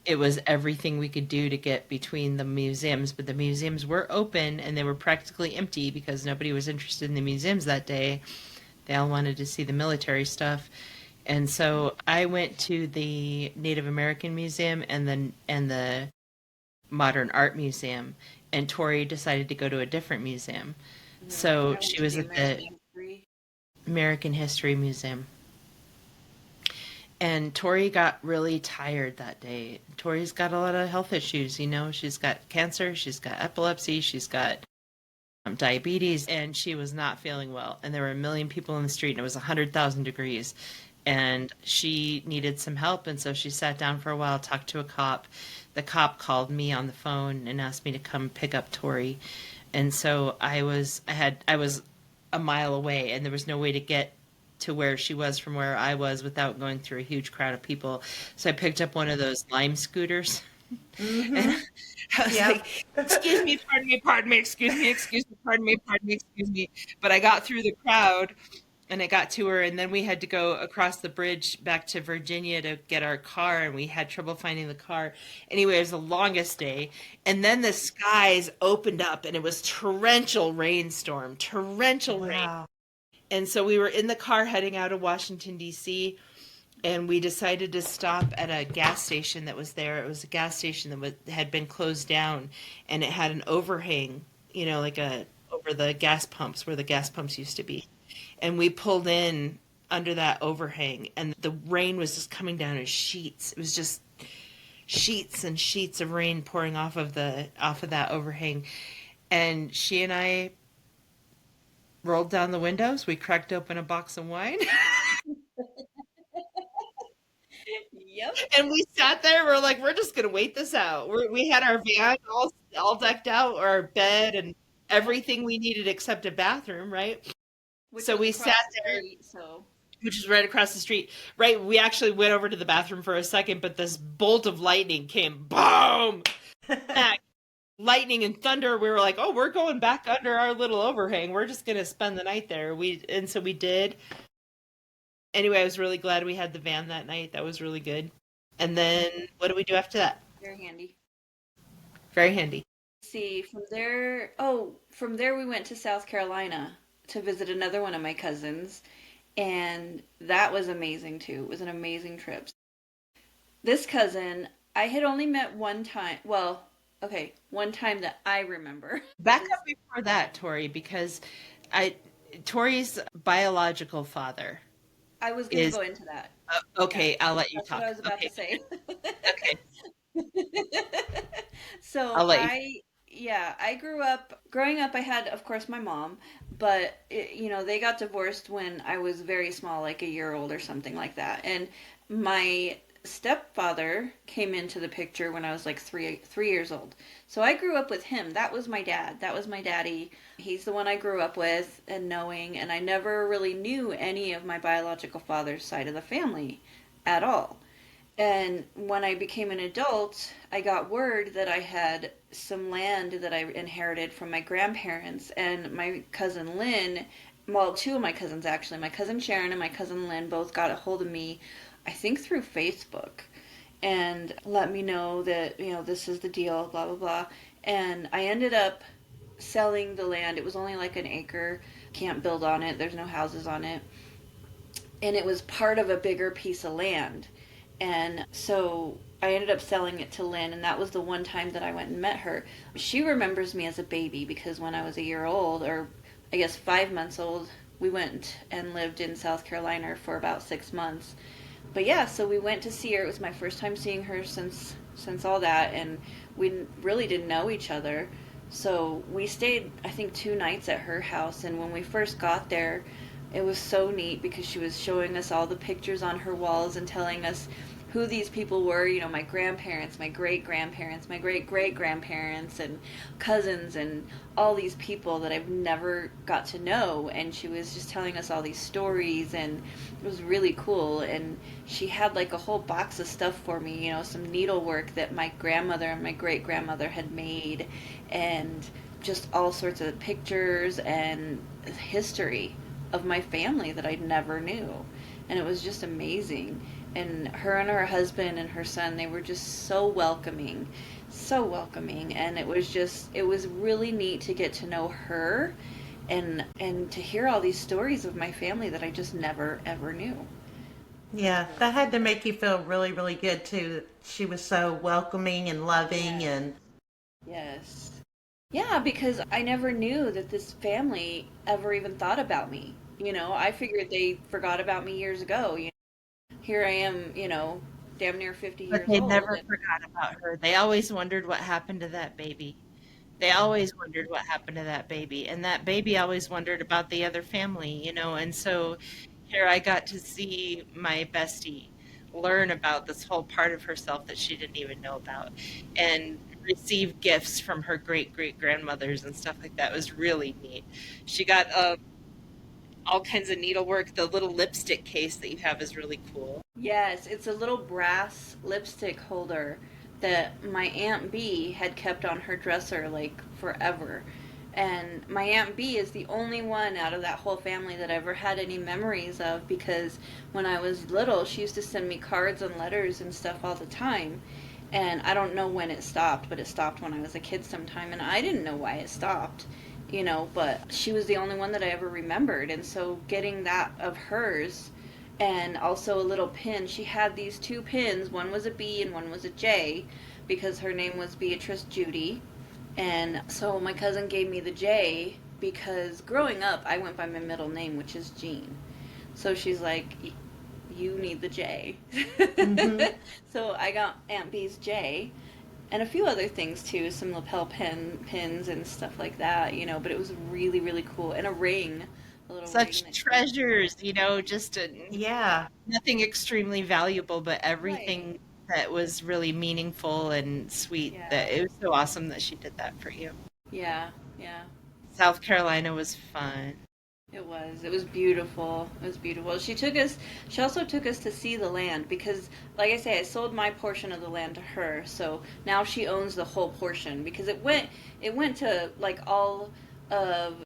Speaker 3: it was everything we could do to get between the museums. But the museums were open, and they were practically empty because nobody was interested in the museums that day. They all wanted to see the military stuff. And so I went to the Native American Museum and the Modern Art Museum, and Tori decided to go to a different museum. So
Speaker 2: I went
Speaker 3: she
Speaker 2: to
Speaker 3: was
Speaker 2: the
Speaker 3: at the
Speaker 2: American History.
Speaker 3: American History Museum. And Tori got really tired that day. Tori's got a lot of health issues, you know. She's got cancer, she's got epilepsy, she's got diabetes, and she was not feeling well. And there were a million people in the street, and it was 100,000 degrees. And she needed some help, and so she sat down for a while, talked to a cop. the cop called me on the phone and asked me to come pick up Tori. And so I was a mile away, and there was no way to get to where she was from where I was without going through a huge crowd of people. So I picked up one of those Lime scooters. And
Speaker 1: Mm-hmm.
Speaker 3: I was
Speaker 1: Yep.
Speaker 3: like, pardon me, excuse me, pardon me, excuse me. But I got through the crowd and I got to her, and then we had to go across the bridge back to Virginia to get our car, and we had trouble finding the car. Anyway, it was the longest day. And then the skies opened up, and it was torrential rain.
Speaker 1: Wow.
Speaker 3: And so we were in the car heading out of Washington, D.C., and we decided to stop at a gas station that was there. It was a gas station that had been closed down, and it had an overhang, like a over the gas pumps where the gas pumps used to be. And we pulled in under that overhang, and the rain was just coming down in sheets. It was just sheets and sheets of rain pouring off of that overhang. And she and I rolled down the windows. We cracked open a box of wine.
Speaker 2: Yep.
Speaker 3: And we sat there. We're like, we're just gonna wait this out. We had our van all decked out, our bed and everything we needed except a bathroom, right?
Speaker 2: Which
Speaker 3: So
Speaker 2: was
Speaker 3: we
Speaker 2: across
Speaker 3: sat
Speaker 2: the
Speaker 3: there,
Speaker 2: street, so
Speaker 3: which is right across the street, right? We actually went over to the bathroom for a second, but this bolt of lightning came, boom, back, lightning and thunder. We were like, oh, we're going back under our little overhang. We're just gonna spend the night there. And so we did. Anyway, I was really glad we had the van that night. That was really good. And then what do we do after that?
Speaker 2: very handy.
Speaker 3: Very handy.
Speaker 2: See, from there we went to South Carolina to visit another one of my cousins, and that was amazing too. It was an amazing trip. This cousin I had only met one time. Well, okay, one time that I remember.
Speaker 3: Back up before that, Tori, because I Tori's biological father
Speaker 2: I was going to
Speaker 3: is
Speaker 2: go into that. Yeah,
Speaker 3: okay. I'll let you
Speaker 2: that's what
Speaker 3: talk.
Speaker 2: I was about to
Speaker 3: Okay,
Speaker 2: say.
Speaker 3: okay.
Speaker 2: So
Speaker 3: I'll let you.
Speaker 2: yeah, growing up, I had, of course, my mom, but they got divorced when I was very small, like a year old or something like that. And my stepfather came into the picture when I was like 3 years old. So I grew up with him. That was my dad. That was my daddy. He's the one I grew up with and knowing, and I never really knew any of my biological father's side of the family at all. And when I became an adult, I got word that I had some land that I inherited from my grandparents, and my cousin Lynn, well, two of my cousins actually, my cousin Sharon and my cousin Lynn both got a hold of me, I think through Facebook, and let me know that, this is the deal, blah, blah, blah. And I ended up selling the land. It was only like an acre, can't build on it, there's no houses on it. And it was part of a bigger piece of land. And so I ended up selling it to Lynn, and that was the one time that I went and met her. She remembers me as a baby because when I was a year old, or I guess 5 months old, we went and lived in South Carolina for about 6 months. But yeah, so we went to see her. It was my first time seeing her since all that, and we really didn't know each other. So we stayed, I think, 2 nights at her house, and when we first got there, it was so neat because she was showing us all the pictures on her walls and telling us who these people were, my grandparents, my great grandparents, my great great grandparents, and cousins, and all these people that I've never got to know. And she was just telling us all these stories, and it was really cool. And she had like a whole box of stuff for me, some needlework that my grandmother and my great grandmother had made, and just all sorts of pictures and history of my family that I never knew. And it was just amazing. And her husband and her son, they were just so welcoming, so welcoming. And it was really neat to get to know her and to hear all these stories of my family that I just never ever knew.
Speaker 1: Yeah, that had to make you feel really, really good too. She was so welcoming and loving
Speaker 2: Yes.
Speaker 1: and
Speaker 2: Yes. Yeah, because I never knew that this family ever even thought about me. I figured they forgot about me years ago. Here I am, damn near 50
Speaker 3: But
Speaker 2: years
Speaker 3: they
Speaker 2: old.
Speaker 3: never
Speaker 2: And
Speaker 3: forgot about her. They always wondered what happened to that baby. They always wondered what happened to that baby. And that baby always wondered about the other family. And so here I got to see my bestie learn about this whole part of herself that she didn't even know about, and receive gifts from her great grandmothers and stuff like that. It was really neat. She got all kinds of needlework. The little lipstick case that you have is really cool.
Speaker 2: Yes, it's a little brass lipstick holder that my Aunt B had kept on her dresser like forever. And my Aunt B is the only one out of that whole family that I ever had any memories of, because when I was little, she used to send me cards and letters and stuff all the time. And I don't know when it stopped, but it stopped when I was a kid sometime, and I didn't know why it stopped, but she was the only one that I ever remembered. And so getting that of hers, and also a little pin. She had these two pins. One was a B and one was a J, because her name was Beatrice Judy. And so my cousin gave me the J because growing up I went by my middle name, which is Jean. So she's like, you need the J.
Speaker 1: Mm-hmm.
Speaker 2: So I got Aunt B's J and a few other things too, some lapel pins and stuff like that, but it was really, really cool. And a ring, a little ring
Speaker 3: Such
Speaker 2: that she.
Speaker 3: treasures, just
Speaker 1: Yeah.
Speaker 3: nothing extremely valuable, but
Speaker 2: Right.
Speaker 3: everything that was really meaningful and sweet.
Speaker 2: Yeah.
Speaker 3: That it was so awesome that she did that for you.
Speaker 2: Yeah. Yeah.
Speaker 3: South Carolina was fun.
Speaker 2: It was. It was beautiful. It was beautiful. She also took us to see the land because, like I say, I sold my portion of the land to her. So now she owns the whole portion because it went to like all of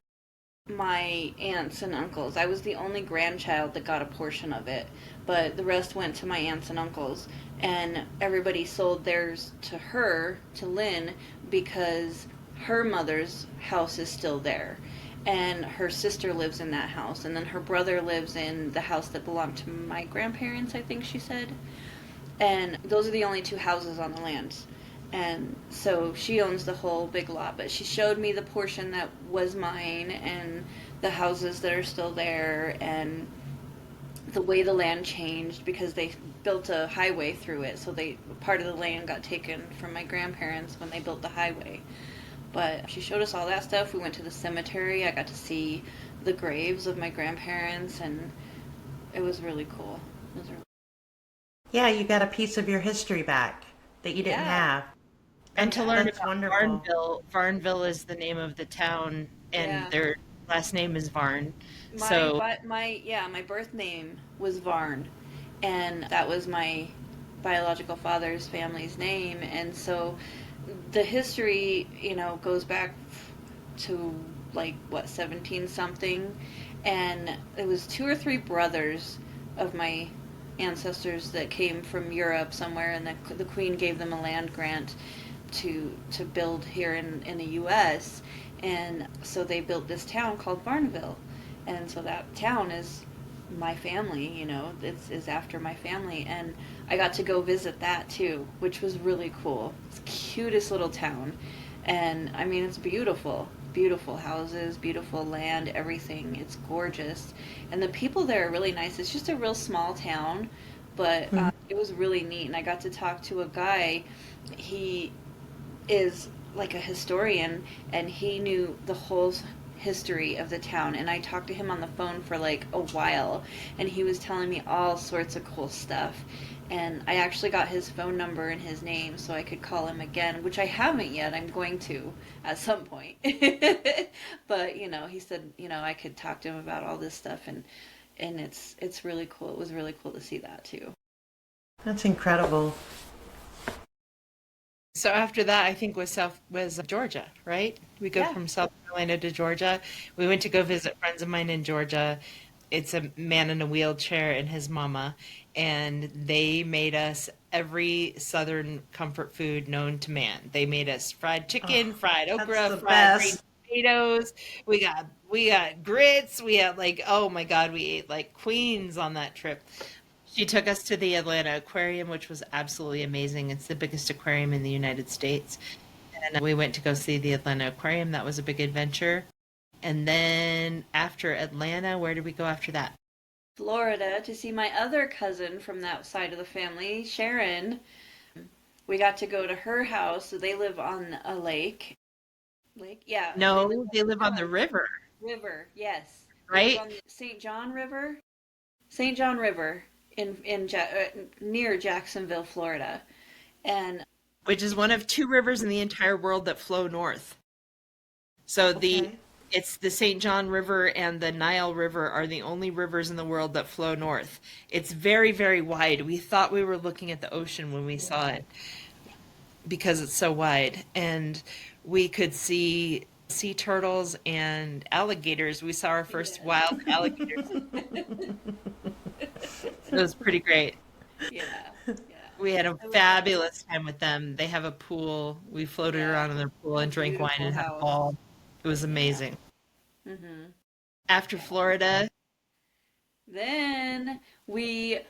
Speaker 2: my aunts and uncles. I was the only grandchild that got a portion of it, but the rest went to my aunts and uncles. And everybody sold theirs to her, to Lynn, because her mother's house is still there. And her sister lives in that house. And then her brother lives in the house that belonged to my grandparents, I think she said. And those are the only two houses on the land. And so she owns the whole big lot, but she showed me the portion that was mine and the houses that are still there and the way the land changed because they built a highway through it. So they part of the land got taken from my grandparents when they built the highway. But she showed us all that stuff. We went to the cemetery. I got to see the graves of my grandparents, and it was really cool. It was really.
Speaker 1: Yeah, you got a piece of your history back that you didn't
Speaker 2: Yeah.
Speaker 1: have.
Speaker 3: And to learn
Speaker 1: That's
Speaker 3: about
Speaker 1: wonderful.
Speaker 3: Varnville, Varnville is the name of the town, and
Speaker 2: Yeah.
Speaker 3: their last name is Varn.
Speaker 2: My
Speaker 3: So
Speaker 2: but my birth name was Varn, and that was my biological father's family's name. And so the history, goes back to like what 17 something, and it was two or three brothers of my ancestors that came from Europe somewhere, and the queen gave them a land grant to build here in the U.S. And so they built this town called Varnville, and so that town is my family. It's after my family, and I got to go visit that too, which was really cool. It's the cutest little town, and I mean it's beautiful. Beautiful houses, beautiful land, everything. It's gorgeous, and the people there are really nice. It's just a real small town, but
Speaker 1: Mhm.
Speaker 2: it was really neat. And I got to talk to a guy. He is like a historian, and he knew the whole history of the town. And I talked to him on the phone for like a while, and he was telling me all sorts of cool stuff. And I actually got his phone number and his name so I could call him again, which I haven't yet. I'm going to at some point. But he said I could talk to him about all this stuff, and it's really cool. It was really cool to see that too.
Speaker 1: That's incredible.
Speaker 3: so after that, I think was Georgia, right? We go
Speaker 2: Yeah.
Speaker 3: from South Carolina to Georgia. We went to go visit friends of mine in Georgia. It's a man in a wheelchair and his mama, and they made us every Southern comfort food known to man. They made us fried chicken,
Speaker 1: Oh,
Speaker 3: fried
Speaker 1: that's
Speaker 3: okra,
Speaker 1: the
Speaker 3: fried green
Speaker 1: best.
Speaker 3: potatoes. We got grits. We had like, oh my God, we ate like queens on that trip. She took us to the Atlanta Aquarium, which was absolutely amazing. It's the biggest aquarium in the United States. And we went to go see the Atlanta Aquarium. That was a big adventure. And then after Atlanta, where did we go after that?
Speaker 2: Florida to see my other cousin from that side of the family, Sharon. We got to go to her house. So they live on a lake. Lake? Yeah, they live
Speaker 3: No,
Speaker 2: on
Speaker 3: they live on the
Speaker 2: no,
Speaker 3: river,
Speaker 2: river. Yes. They live
Speaker 3: right?
Speaker 2: on the St. John River. St. John River. near Jacksonville, Florida. And
Speaker 3: which is one of two rivers in the entire world that flow north. So
Speaker 1: Okay.
Speaker 3: it's the St. John River and the Nile River are the only rivers in the world that flow north. It's very, very wide. We thought we were looking at the ocean when we saw it because it's so wide. And we could see sea turtles and alligators. We saw our first
Speaker 2: yeah,
Speaker 3: wild alligators. It was pretty great.
Speaker 2: yeah, yeah.
Speaker 3: We had a
Speaker 2: It was
Speaker 3: fabulous time with them. They have a pool. We floated
Speaker 2: yeah,
Speaker 3: around in their pool
Speaker 2: a
Speaker 3: and drank wine
Speaker 2: beautiful
Speaker 3: and had a
Speaker 2: house.
Speaker 3: ball. It was
Speaker 2: Yeah.
Speaker 3: amazing.
Speaker 2: hmm
Speaker 3: After
Speaker 2: Yeah.
Speaker 3: Florida,
Speaker 2: Then we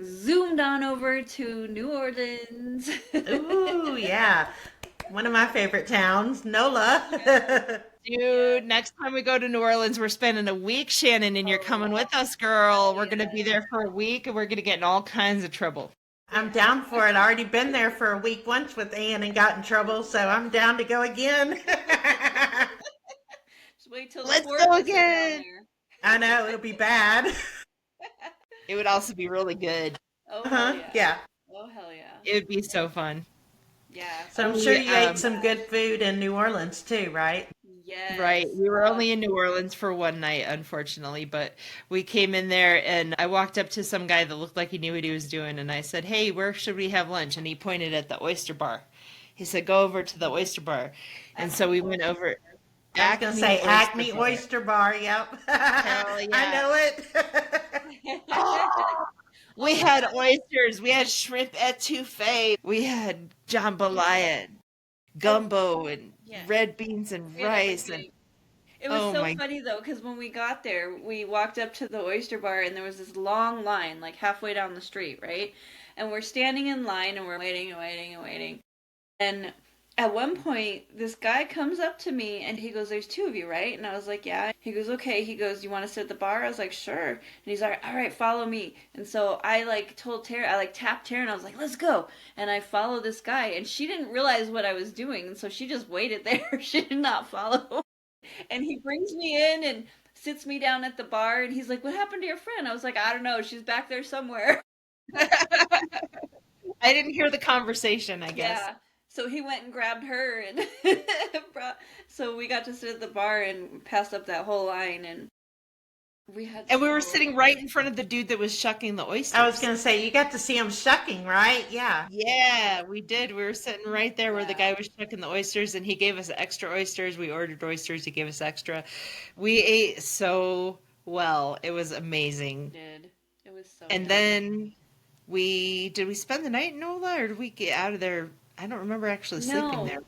Speaker 2: zoomed on over to New Orleans.
Speaker 1: Ooh, yeah. One of my favorite towns,
Speaker 2: Yes,
Speaker 1: NOLA.
Speaker 2: yes.
Speaker 3: dude, next time we go to New Orleans, we're spending a week, Shannon, and you're
Speaker 2: Oh,
Speaker 3: coming with us, girl.
Speaker 2: hell
Speaker 3: We're going to be
Speaker 2: yeah.
Speaker 3: there for a week and we're going to get in all kinds of trouble.
Speaker 1: I'm
Speaker 2: Yeah.
Speaker 1: down for it. I already been there for a week once with Ann and got in trouble, so I'm down to go again.
Speaker 2: Just wait till the
Speaker 3: Let's go
Speaker 2: porpoise are down
Speaker 3: again.
Speaker 2: there.
Speaker 1: I know it'll be bad.
Speaker 3: It would also be really good.
Speaker 2: Oh, hell
Speaker 1: Uh-huh.
Speaker 2: yeah.
Speaker 1: Yeah.
Speaker 2: Oh, hell yeah.
Speaker 3: It would be so fun.
Speaker 2: Yeah.
Speaker 1: So I'm
Speaker 2: Oh
Speaker 1: sure
Speaker 3: We,
Speaker 1: you ate
Speaker 2: my
Speaker 1: some
Speaker 2: gosh.
Speaker 1: good food in New Orleans too, right?
Speaker 3: right,
Speaker 2: Yes.
Speaker 3: we were
Speaker 2: Oh,
Speaker 3: only in New Orleans for one night, unfortunately, but we came in there and I walked up to some guy that looked like he knew what he was doing and I said, "Hey, where should we have lunch?" And he pointed at the oyster bar. He said, "Go over to the oyster bar." And so we
Speaker 2: Acme
Speaker 3: went over
Speaker 2: Oyster.
Speaker 1: I was gonna
Speaker 3: Acme
Speaker 1: say
Speaker 3: Oyster
Speaker 1: Acme
Speaker 3: Bar.
Speaker 1: Oyster Bar. Yep,
Speaker 3: Hell
Speaker 1: I
Speaker 3: yeah.
Speaker 1: know it.
Speaker 3: Oh, we
Speaker 2: Oh my
Speaker 3: had
Speaker 2: gosh.
Speaker 3: oysters. We had shrimp etouffee. We had jambalaya,
Speaker 2: Oh,
Speaker 3: gumbo, and
Speaker 2: yeah.
Speaker 3: red beans and
Speaker 2: We had
Speaker 3: rice. And
Speaker 2: everything. It was
Speaker 3: oh
Speaker 2: so
Speaker 3: my,
Speaker 2: funny though, because when we got there, we walked up to the oyster bar and there was this long line, like halfway down the street, right? And we're standing in line and we're waiting and waiting and waiting. And at one point, this guy comes up to me and he goes, "There's two of you, right?" And I was like, "Yeah." He goes, "Okay." He goes, "You want to sit at the bar?" I was like, "Sure." And he's like, "All right, follow me." And so I like told Tara, I like tapped Tara and I was like, "Let's go." And I followed this guy and she didn't realize what I was doing. And so she just waited there. She did not follow. And he brings me in and sits me down at the bar and he's like, "What happened to your friend?" I was like, "I don't know. She's back there somewhere."
Speaker 3: I didn't hear the conversation, I guess.
Speaker 2: Yeah. So he went and grabbed her and brought, so we got to sit at the bar and pass up that whole line and we had
Speaker 3: And we were
Speaker 2: so
Speaker 3: sitting right in front of the dude that was shucking the
Speaker 1: I was
Speaker 3: oysters.
Speaker 1: gonna say you got to see him shucking, right? Yeah.
Speaker 3: Yeah, we did. We were sitting right there where the
Speaker 2: yeah,
Speaker 3: guy was shucking the oysters, and he gave us extra oysters. We ordered oysters. He gave us extra. We ate so well. It was
Speaker 2: we
Speaker 3: amazing.
Speaker 2: did. It was so
Speaker 3: And
Speaker 2: yummy.
Speaker 3: then we spend the night in Nola, or did we get out of there? I don't remember actually sleeping
Speaker 2: No,
Speaker 3: there.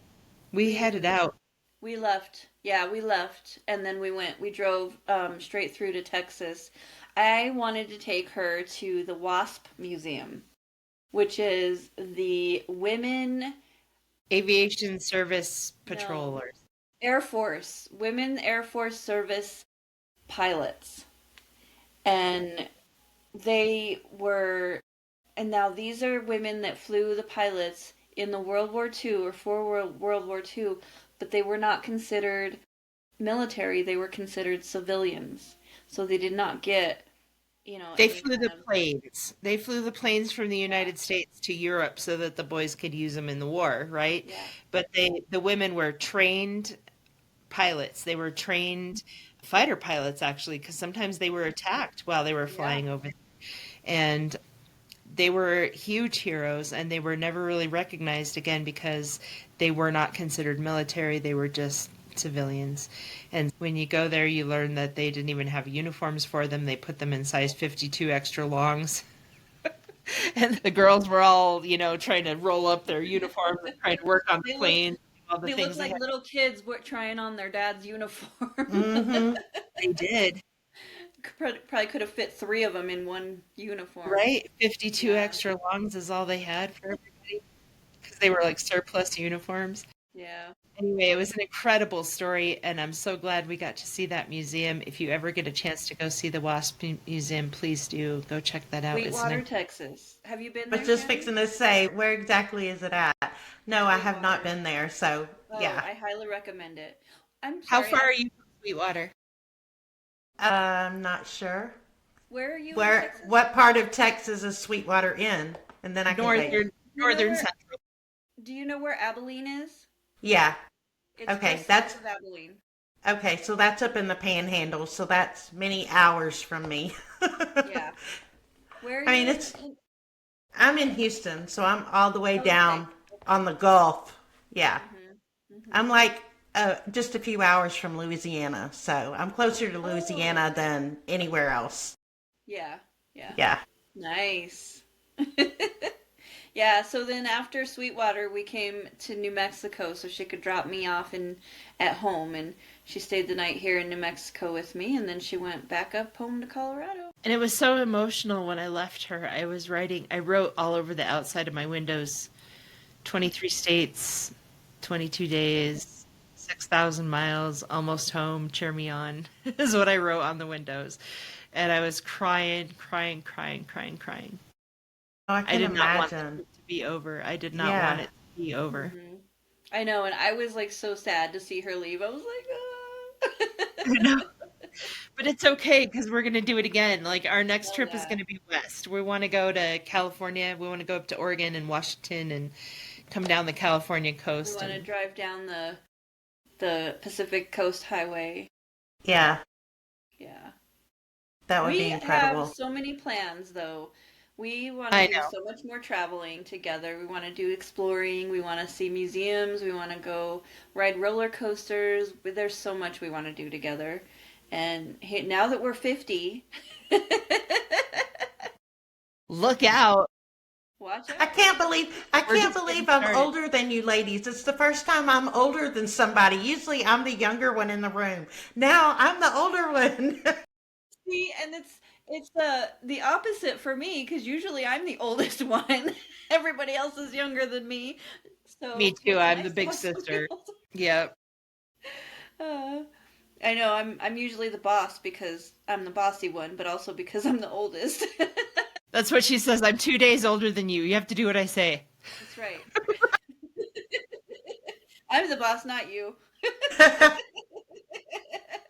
Speaker 3: We
Speaker 2: we
Speaker 3: headed out.
Speaker 2: we left. Yeah, we left and then we drove straight through to Texas. I wanted to take her to the Wasp Museum, which is the women
Speaker 3: Aviation Service
Speaker 2: no,
Speaker 3: Patrollers.
Speaker 2: Women Air Force Service pilots. And they were, and now these are women that flew the pilots in the World War II or for World War II, but they were not considered military, they were considered civilians. So they did not get,
Speaker 3: They
Speaker 2: any
Speaker 3: flew the
Speaker 2: kind of,
Speaker 3: planes. They flew the planes from the
Speaker 2: yeah,
Speaker 3: United States to Europe so that the boys could use them in the war, right?
Speaker 2: yeah,
Speaker 3: But the women were trained pilots. They were trained fighter pilots actually, because sometimes they were attacked while they were
Speaker 2: yeah,
Speaker 3: flying over. And they were huge heroes, and they were never really recognized again because they were not considered military. They were just civilians. And when you go there, you learn that they didn't even have uniforms for them. They put them in size 52 extra longs. And the girls were all, trying to roll up their uniforms and trying to work on the
Speaker 2: they looked
Speaker 3: plane, all the
Speaker 2: they looked
Speaker 3: things they
Speaker 2: like
Speaker 3: had.
Speaker 2: little kids were trying on their dad's uniform.
Speaker 1: Mm-hmm.
Speaker 3: They did,
Speaker 2: Probably could have fit three of them in one uniform.
Speaker 3: right? 52
Speaker 2: Yeah,
Speaker 3: extra longs is all they had for everybody because they were like surplus uniforms.
Speaker 2: yeah.
Speaker 3: Anyway, it was an incredible story, and I'm so glad we got to see that museum. If you ever get a chance to go see the Museum, please do go check that out.
Speaker 2: Sweetwater, Texas. Have you been
Speaker 1: Was
Speaker 2: there,
Speaker 1: just
Speaker 2: Shannon?
Speaker 1: fixing to say, where exactly is it at? No, I have not
Speaker 2: Sweetwater.
Speaker 1: been there. So
Speaker 2: Oh,
Speaker 1: yeah,
Speaker 2: I highly recommend it. I'm
Speaker 3: How
Speaker 2: sorry.
Speaker 3: far are you from Sweetwater?
Speaker 1: I'm not sure.
Speaker 2: Where are you in
Speaker 1: Where,
Speaker 2: Texas?
Speaker 1: what part of Texas is Sweetwater in? And then I can tell you.
Speaker 2: You know
Speaker 3: Northern
Speaker 2: where?
Speaker 3: Central.
Speaker 2: Do you know where Abilene is?
Speaker 1: Yeah.
Speaker 2: It's
Speaker 1: Okay.
Speaker 2: just south
Speaker 1: That's
Speaker 2: of Abilene.
Speaker 1: okay. So that's up in the Panhandle. So that's many hours from me.
Speaker 2: Yeah. Where are
Speaker 1: I
Speaker 2: you
Speaker 1: mean,
Speaker 2: in?
Speaker 1: I'm in Houston, so I'm all the way
Speaker 2: Okay.
Speaker 1: down
Speaker 2: Okay.
Speaker 1: on the Gulf. Yeah.
Speaker 2: Mhm.
Speaker 1: I'm
Speaker 2: Mhm.
Speaker 1: like just a few hours from Louisiana. So I'm closer to
Speaker 2: Oh.
Speaker 1: Louisiana than anywhere else.
Speaker 2: Yeah. Yeah.
Speaker 1: Yeah.
Speaker 2: Nice. Yeah, so then after Sweetwater, we came to New Mexico so she could drop me off at home, and she stayed the night here in New Mexico with me, and then she went back up home to Colorado.
Speaker 3: And it was so emotional when I left her. I wrote all over the outside of my windows 23 states, 22 days, 6,000 miles, almost home, cheer me on, is what I wrote on the windows. And I was crying, crying, crying, crying, crying.
Speaker 1: Oh, I
Speaker 3: I
Speaker 1: can
Speaker 3: did not want the
Speaker 1: imagine.
Speaker 3: trip to be over. I did not want
Speaker 1: Yeah.
Speaker 3: it to be over.
Speaker 2: Hmm. I know, and I was like so sad to see her leave. I was like,
Speaker 3: I know. But it's okay because we're going to do it again. Like our next
Speaker 2: oh
Speaker 3: trip is
Speaker 2: yeah.
Speaker 3: going to be west. We want to go to California. We want to go up to Oregon and Washington and come down the California
Speaker 2: We
Speaker 3: coast
Speaker 2: want to
Speaker 3: and
Speaker 2: drive down the Pacific Coast Highway.
Speaker 1: Yeah.
Speaker 2: Yeah.
Speaker 1: That would
Speaker 2: We
Speaker 1: be
Speaker 2: have
Speaker 1: incredible.
Speaker 2: so many plans, though. We want to
Speaker 3: I
Speaker 2: do
Speaker 3: know.
Speaker 2: so much more traveling together. We want to do exploring. We want to see museums. We want to go ride roller coasters. There's so much we want to do together. And now that we're 50,
Speaker 3: Look out.
Speaker 2: watch
Speaker 1: I
Speaker 2: out.
Speaker 1: can't believe I
Speaker 3: We're
Speaker 1: can't
Speaker 3: just getting
Speaker 1: believe I'm
Speaker 3: started.
Speaker 1: older than you ladies. It's the first time I'm older than somebody. Usually I'm the younger one in the room. Now I'm the older one.
Speaker 2: See, and it's the opposite for me because usually I'm the oldest one. Everybody else is younger than me.
Speaker 3: Me
Speaker 2: So
Speaker 3: too.
Speaker 2: it's
Speaker 3: I'm the
Speaker 2: nice to
Speaker 3: big
Speaker 2: have somebody
Speaker 3: sister.
Speaker 2: else.
Speaker 3: Yep.
Speaker 2: Uh, I know I'm usually the boss because I'm the bossy one, but also because I'm the oldest.
Speaker 3: That's what she says. I'm 2 days older than you. You have to do what I say.
Speaker 2: That's right. I'm the boss, not you.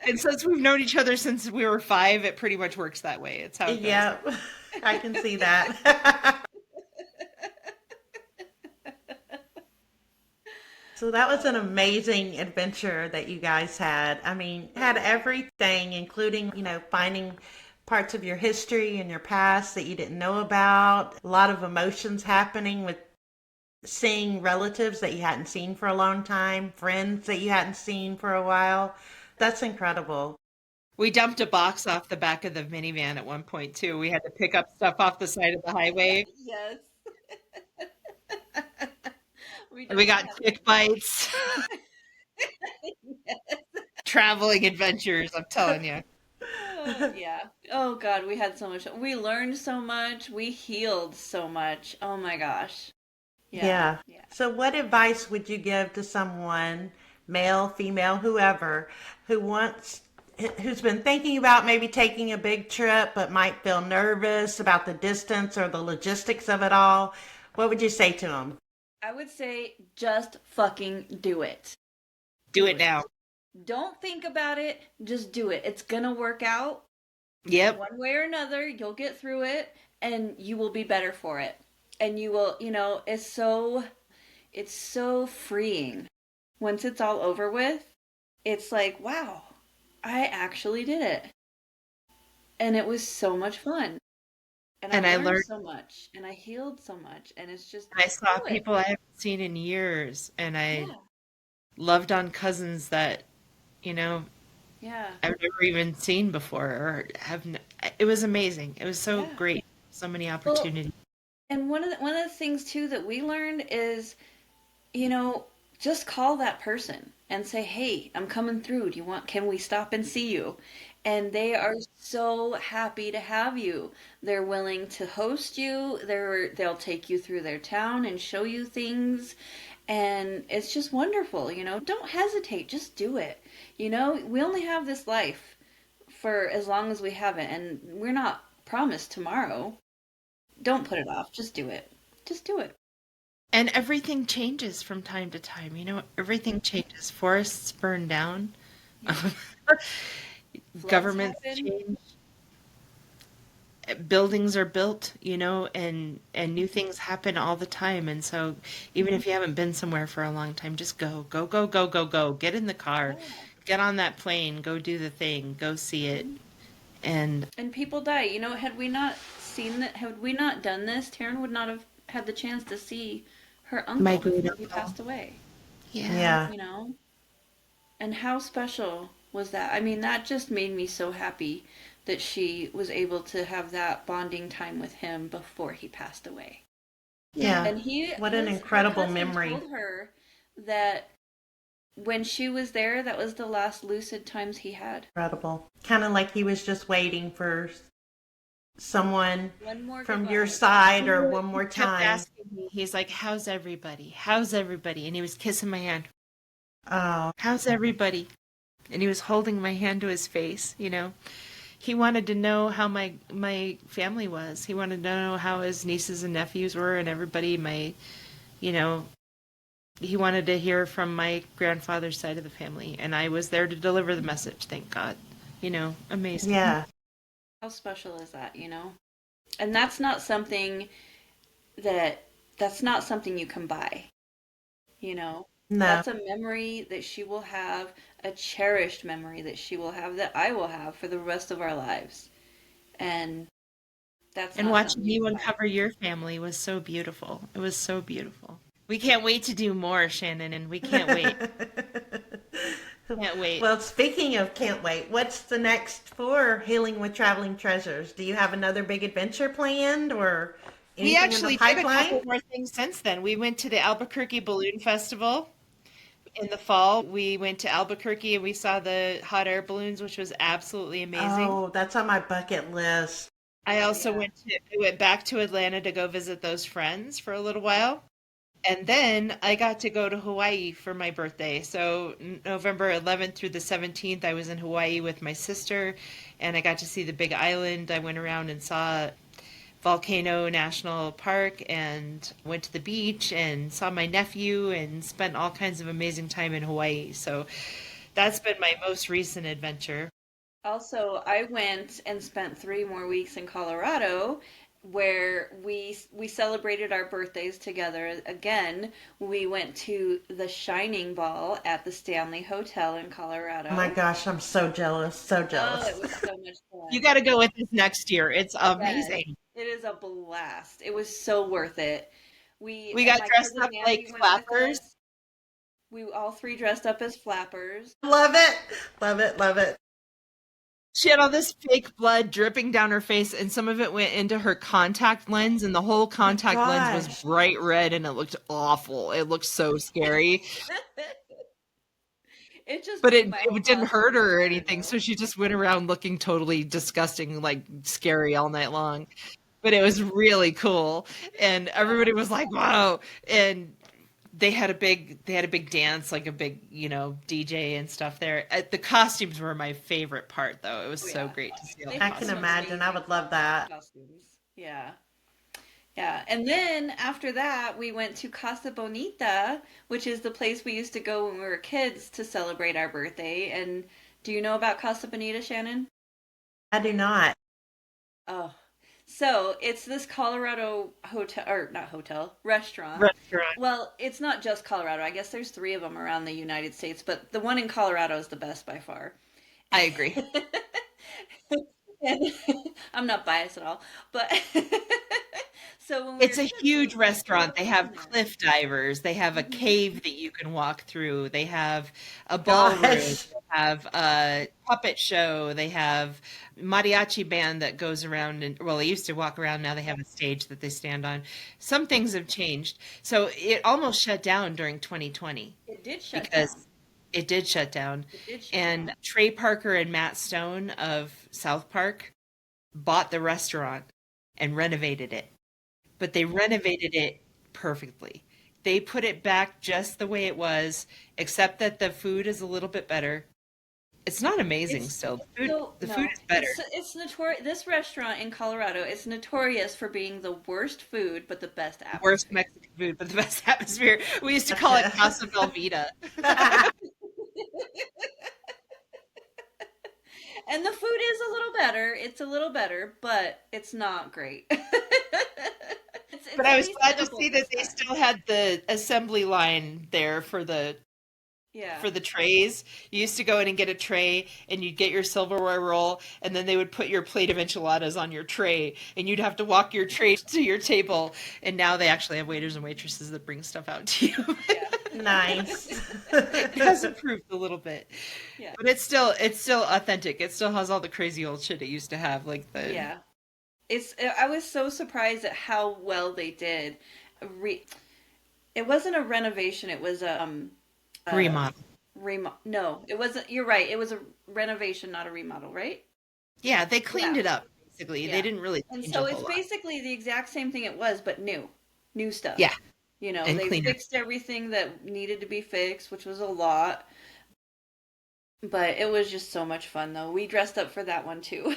Speaker 3: And since we've known each other since we were 5, it pretty much works that way. It's how it goes.
Speaker 1: Yep. I can see that. So that was an amazing adventure that you guys had. I mean, had everything, including, finding parts of your history and your past that you didn't know about. A lot of emotions happening with seeing relatives that you hadn't seen for a long time, friends that you hadn't seen for a while. That's incredible.
Speaker 3: We dumped a box off the back of the minivan at one point too. We had to pick up stuff off the side of the highway.
Speaker 2: Yes. We
Speaker 3: And we
Speaker 2: definitely
Speaker 3: got
Speaker 2: have
Speaker 3: tick bites. Traveling adventures, I'm telling you.
Speaker 2: yeah. Oh God, we had so much. We learned so much. We healed so much. Oh my gosh. Yeah.
Speaker 1: Yeah.
Speaker 2: Yeah.
Speaker 1: So, what advice would you give to someone, male, female, whoever, who's been thinking about maybe taking a big trip but might feel nervous about the distance or the logistics of it all? What would you say to them?
Speaker 2: I would say just fucking do it.
Speaker 3: Do
Speaker 2: Do
Speaker 3: it
Speaker 2: it.
Speaker 3: now.
Speaker 2: Don't think about it. Just do it. It's gonna work out
Speaker 3: Yep.
Speaker 2: one way or another. You'll get through it and you will be better for it. And you will, it's so freeing. Once it's all over with, it's like, wow, I actually did it. And it was so much fun. And I
Speaker 3: And I
Speaker 2: learned
Speaker 3: learned,
Speaker 2: so much and I healed so much. And it's just
Speaker 3: I saw
Speaker 2: do it.
Speaker 3: people I haven't seen in years, and I
Speaker 2: Yeah.
Speaker 3: loved on cousins that, you know,
Speaker 2: Yeah.
Speaker 3: I've never even seen before or it was amazing. It was so
Speaker 2: Yeah.
Speaker 3: great. So many
Speaker 2: Well,
Speaker 3: opportunities.
Speaker 2: and one of the things too that we learned is, you know, just call that person and say, "Hey, I'm coming through. Can we stop and see you?" And they are so happy to have you. They're willing to host you. They'll take you through their town and show you things. And it's just wonderful. Don't hesitate, just do it. We only have this life for as long as we have it, and we're not promised tomorrow. Don't put it off. Just do it. Just do it.
Speaker 3: And everything changes from time to time. Everything changes. Forests burn down.
Speaker 2: Yeah. Floods
Speaker 3: Governments
Speaker 2: happen.
Speaker 3: change. buildings are built, and new things happen all the time. And so even if you haven't been somewhere for a long time, just go, go, go, go, go, go. Get in the car,
Speaker 2: Yeah.
Speaker 3: get on that plane, go do the thing, go see it. And
Speaker 2: And people die. Had we not had we not done this, Taryn would not have had the chance to see her
Speaker 3: my
Speaker 2: uncle
Speaker 3: great
Speaker 2: before he
Speaker 3: uncle.
Speaker 2: passed away.
Speaker 3: Yeah.
Speaker 1: Yeah.
Speaker 2: You know? And how special was that? I mean, that just made me so happy that she was able to have that bonding time with him before he passed away.
Speaker 3: Yeah.
Speaker 1: Yeah.
Speaker 2: And
Speaker 1: What an
Speaker 2: her
Speaker 1: incredible
Speaker 2: cousin
Speaker 1: memory.
Speaker 2: told her that when she was there, that was the last lucid times he had.
Speaker 1: Incredible. Kind of like he was just waiting for someone
Speaker 2: One more
Speaker 1: from your
Speaker 2: goodbye.
Speaker 1: side or
Speaker 3: He
Speaker 1: one more
Speaker 3: kept
Speaker 1: time.
Speaker 3: asking me, he's like, how's everybody? How's everybody? And he was kissing my hand.
Speaker 1: Oh,
Speaker 3: How's everybody? And he was holding my hand to his face, He wanted to know how my family was. He wanted to know how his nieces and nephews were and everybody, you know, he wanted to hear from my grandfather's side of the family. And I was there to deliver the message, thank God. Amazing.
Speaker 1: yeah.
Speaker 2: How special is that? And that's not something that that's not something you can buy. You know,
Speaker 1: No.
Speaker 2: that's a memory that she will have, a cherished memory that she will have, that I will have for the rest of our lives. And that's
Speaker 3: And
Speaker 2: not
Speaker 3: watching
Speaker 2: something you
Speaker 3: you
Speaker 2: can buy.
Speaker 3: uncover your family was so beautiful. It was so beautiful. We can't wait to do more, Shannon, and we can't wait. Can't wait.
Speaker 1: Well, speaking of can't wait, what's the next for Healing with Traveling Treasures? Do you have another big adventure planned or
Speaker 3: We
Speaker 1: anything in the
Speaker 3: actually did a couple
Speaker 1: pipeline?
Speaker 3: more things since then. We went to the Albuquerque Balloon Festival in the fall. We went to Albuquerque and we saw the hot air balloons, which was absolutely amazing.
Speaker 1: Oh, that's on my bucket list.
Speaker 3: I
Speaker 2: Oh
Speaker 3: also
Speaker 2: yeah.
Speaker 3: we went back to Atlanta to go visit those friends for a little while. And then I got to go to Hawaii for my birthday. So November 11th through the 17th, I was in Hawaii with my sister, and I got to see the Big Island. I went around and saw Volcano National Park and went to the beach and saw my nephew and spent all kinds of amazing time in Hawaii. So that's been my most recent adventure.
Speaker 2: Also, I went and spent 3 more weeks in Colorado where we celebrated our birthdays together again. We went to the Shining Ball at the Stanley Hotel in
Speaker 1: Oh my
Speaker 2: Colorado.
Speaker 1: gosh, I'm so jealous, so
Speaker 2: Oh,
Speaker 1: jealous.
Speaker 2: it was so much
Speaker 3: You
Speaker 2: fun.
Speaker 3: got to go with us next year. It's
Speaker 2: Yes,
Speaker 3: amazing.
Speaker 2: it is a blast. It was so worth it.
Speaker 3: We
Speaker 2: And
Speaker 3: got
Speaker 2: my
Speaker 3: dressed
Speaker 2: cousin
Speaker 3: up like
Speaker 2: Mandy went with
Speaker 3: flappers.
Speaker 2: us. We all three dressed up as flappers.
Speaker 1: Love it. Love it. Love it.
Speaker 3: She had all this fake blood dripping down her face, and some of it went into her contact lens, and the whole
Speaker 1: Oh my
Speaker 3: contact lens was
Speaker 1: gosh.
Speaker 3: bright red, and it looked awful. It looked so scary,
Speaker 2: It just
Speaker 3: but
Speaker 2: made
Speaker 3: it,
Speaker 2: my whole
Speaker 3: it didn't hurt
Speaker 2: costume
Speaker 3: her or
Speaker 2: better
Speaker 3: anything,
Speaker 2: though.
Speaker 3: so she just went around looking totally disgusting, like scary all night long. But it was really cool, and
Speaker 2: Yeah.
Speaker 3: everybody was like, "Wow!" And they had a big dance, like a big, DJ and stuff there. The costumes were my favorite part, though. It was
Speaker 2: Oh
Speaker 3: so
Speaker 2: yeah.
Speaker 3: great to see all
Speaker 2: They
Speaker 3: the
Speaker 1: I
Speaker 2: had
Speaker 1: can
Speaker 2: some
Speaker 3: costumes.
Speaker 1: imagine. I
Speaker 2: amazing
Speaker 1: would love that.
Speaker 2: costumes. Yeah. Yeah. And then after that, we went to Casa Bonita, which is the place we used to go when we were kids to celebrate our birthday. And do you know about Casa Bonita, Shannon?
Speaker 1: I do not.
Speaker 2: Oh. So it's this Colorado hotel, or not hotel, restaurant.
Speaker 3: Restaurant.
Speaker 2: Well, it's not just Colorado. I guess there's three of them around the United States, but the one in Colorado is the best by far.
Speaker 3: I agree.
Speaker 2: And I'm not biased at all, but so when we were
Speaker 3: It's a
Speaker 2: kids,
Speaker 3: huge
Speaker 2: we
Speaker 3: restaurant.
Speaker 2: loved
Speaker 3: They
Speaker 2: going
Speaker 3: have
Speaker 2: there.
Speaker 3: cliff divers. They have a
Speaker 2: Hmm.
Speaker 3: cave that you can walk through. They have a ballroom.
Speaker 1: Gosh.
Speaker 3: They have a puppet show. They have mariachi band that goes around and, well, they used to walk around. Now they have a stage that they stand on. Some things have changed. So it almost shut down during 2020
Speaker 2: It did shut down.
Speaker 3: because it did shut down.
Speaker 2: It did shut
Speaker 3: And
Speaker 2: down.
Speaker 3: Trey Parker and Matt Stone of South Park bought the restaurant and renovated it, but they renovated it perfectly. They put it back just the way it was, except that the food is a little bit better. It's not amazing
Speaker 2: It's
Speaker 3: still.
Speaker 2: so
Speaker 3: The food
Speaker 2: no.
Speaker 3: is better.
Speaker 2: It's notorious. This restaurant in Colorado is notorious for being the worst food, but the best
Speaker 3: Worst
Speaker 2: atmosphere.
Speaker 3: Mexican food, but the best atmosphere. We used to call it
Speaker 1: Gotcha.
Speaker 3: Casa Velveeta.
Speaker 2: And the food is a little better. It's a little better, but it's not great.
Speaker 3: But
Speaker 2: It's
Speaker 3: I
Speaker 2: at
Speaker 3: was
Speaker 2: least
Speaker 3: glad to
Speaker 2: edible
Speaker 3: see that
Speaker 2: this
Speaker 3: they
Speaker 2: time.
Speaker 3: still had the assembly line there
Speaker 2: Yeah.
Speaker 3: for the trays. You used to go in and get a tray and you'd get your silverware roll and then they would put your plate of enchiladas on your tray and you'd have to walk your tray to your table. And now they actually have waiters and waitresses that bring stuff out to you.
Speaker 2: Yeah.
Speaker 1: Nice.
Speaker 3: It has improved a little bit.
Speaker 2: Yeah.
Speaker 3: But it's still authentic. It still has all the crazy old shit it used to have, like the
Speaker 2: Yeah. I was so surprised at how well they did. Re, it wasn't a renovation, it was a
Speaker 3: remodel.
Speaker 2: no, it wasn't, you're right. It was a renovation, not a remodel, right?
Speaker 3: Yeah, they
Speaker 2: Yeah.
Speaker 3: cleaned it up basically. They
Speaker 2: Yeah.
Speaker 3: didn't really
Speaker 2: And
Speaker 3: change a
Speaker 2: so it's
Speaker 3: whole lot.
Speaker 2: basically the exact same thing it was, but new. New stuff.
Speaker 3: Yeah,
Speaker 2: You know,
Speaker 3: and
Speaker 2: they
Speaker 3: cleaner.
Speaker 2: fixed everything that needed to be fixed, which was a lot. But it was just so much fun, though. We dressed up for that one too.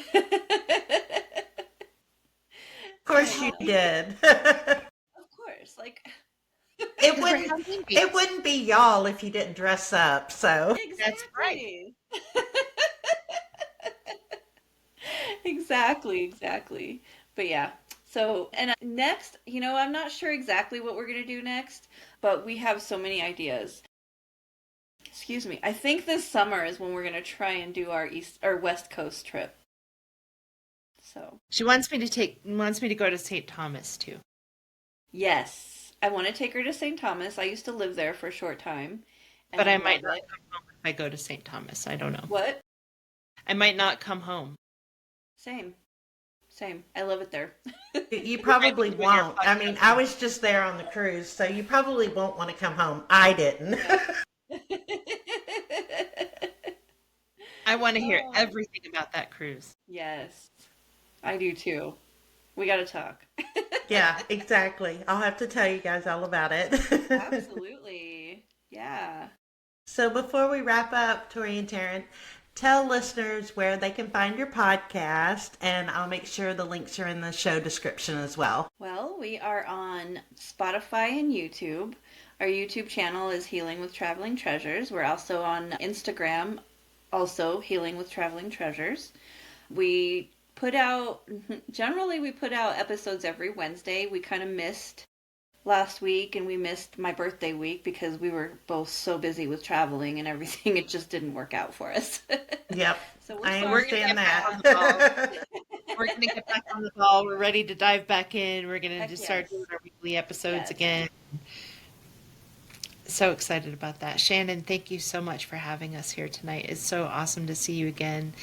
Speaker 1: Of course
Speaker 2: And
Speaker 1: you did.
Speaker 2: of course, like
Speaker 1: It
Speaker 3: Because we're
Speaker 1: wouldn't
Speaker 3: having
Speaker 1: it
Speaker 3: babies.
Speaker 1: wouldn't be y'all if you didn't dress up. So
Speaker 3: That's right.
Speaker 2: exactly. Exactly, exactly. But yeah. So, and next, I'm not sure exactly what we're going to do next, but we have so many ideas. Excuse me. I think this summer is when we're going to try and do our east or west coast trip. So,
Speaker 3: She wants me to go to St. Thomas too.
Speaker 2: yes, I want to take her to St. Thomas. I used to live there for a short time and
Speaker 3: But
Speaker 2: I
Speaker 3: I might
Speaker 2: love
Speaker 3: not
Speaker 2: it.
Speaker 3: come home if I go to St. Thomas. I don't know.
Speaker 2: What?
Speaker 3: I might not come home.
Speaker 2: Same. Same. I love it there.
Speaker 1: you
Speaker 3: We might be
Speaker 1: probably
Speaker 3: doing our
Speaker 1: won't. I mean, I
Speaker 3: podcast.
Speaker 1: was just there on the cruise, so you probably won't want to come home. I didn't.
Speaker 2: Yeah.
Speaker 3: I want to hear
Speaker 2: Oh,
Speaker 3: everything about that cruise.
Speaker 2: yes, I do too. We got to talk.
Speaker 1: Yeah, exactly. I'll have to tell you guys all about it.
Speaker 2: Absolutely. Yeah.
Speaker 1: So before we wrap up, Tori and Taryn, tell listeners where they can find your podcast, and I'll make sure the links are in the show description as well.
Speaker 2: Well, we are on Spotify and YouTube. Our YouTube channel is Healing with Traveling Treasures. We're also on Instagram, also Healing with Traveling Treasures. We put out, generally, we put out episodes every Wednesday. We kind of missed last week and we missed my birthday week because we were both so busy with traveling and everything. It just didn't work out for us.
Speaker 1: Yep,
Speaker 2: So we're
Speaker 1: I
Speaker 3: We're
Speaker 2: sorry
Speaker 3: going to
Speaker 1: understand
Speaker 3: get
Speaker 2: about
Speaker 3: back
Speaker 2: that.
Speaker 3: on the ball.
Speaker 1: that.
Speaker 3: We're going to get back on the ball. We're ready to dive back in. We're going to
Speaker 2: Heck
Speaker 3: just start doing
Speaker 2: yes.
Speaker 3: our weekly episodes
Speaker 2: Yes.
Speaker 3: again. So excited about that. Shannon, thank you so much for having us here tonight. It's so awesome to see you again.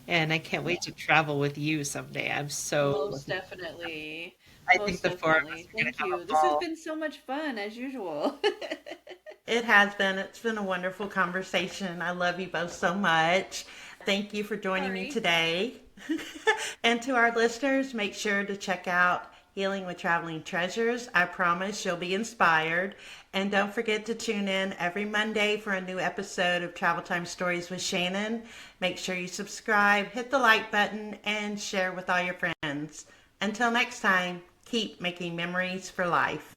Speaker 3: And I can't wait to travel with you someday. I'm so
Speaker 2: Most
Speaker 3: looking.
Speaker 2: definitely.
Speaker 3: I think
Speaker 2: Most
Speaker 3: the four of us
Speaker 2: definitely.
Speaker 3: are going
Speaker 2: Thank
Speaker 3: to have
Speaker 2: you.
Speaker 3: a
Speaker 2: This has
Speaker 3: ball.
Speaker 2: been so much fun as usual.
Speaker 1: It has been. It's been a wonderful conversation. I love you both so much. Thank you for joining me
Speaker 2: Sorry.
Speaker 1: today. And to our listeners, make sure to check out Healing with Traveling Treasures. I promise you'll be inspired. And don't forget to tune in every Monday for a new episode of Travel Time Stories with Shannon. Make sure you subscribe, hit the like button, and share with all your friends. Until next time, keep making memories for life.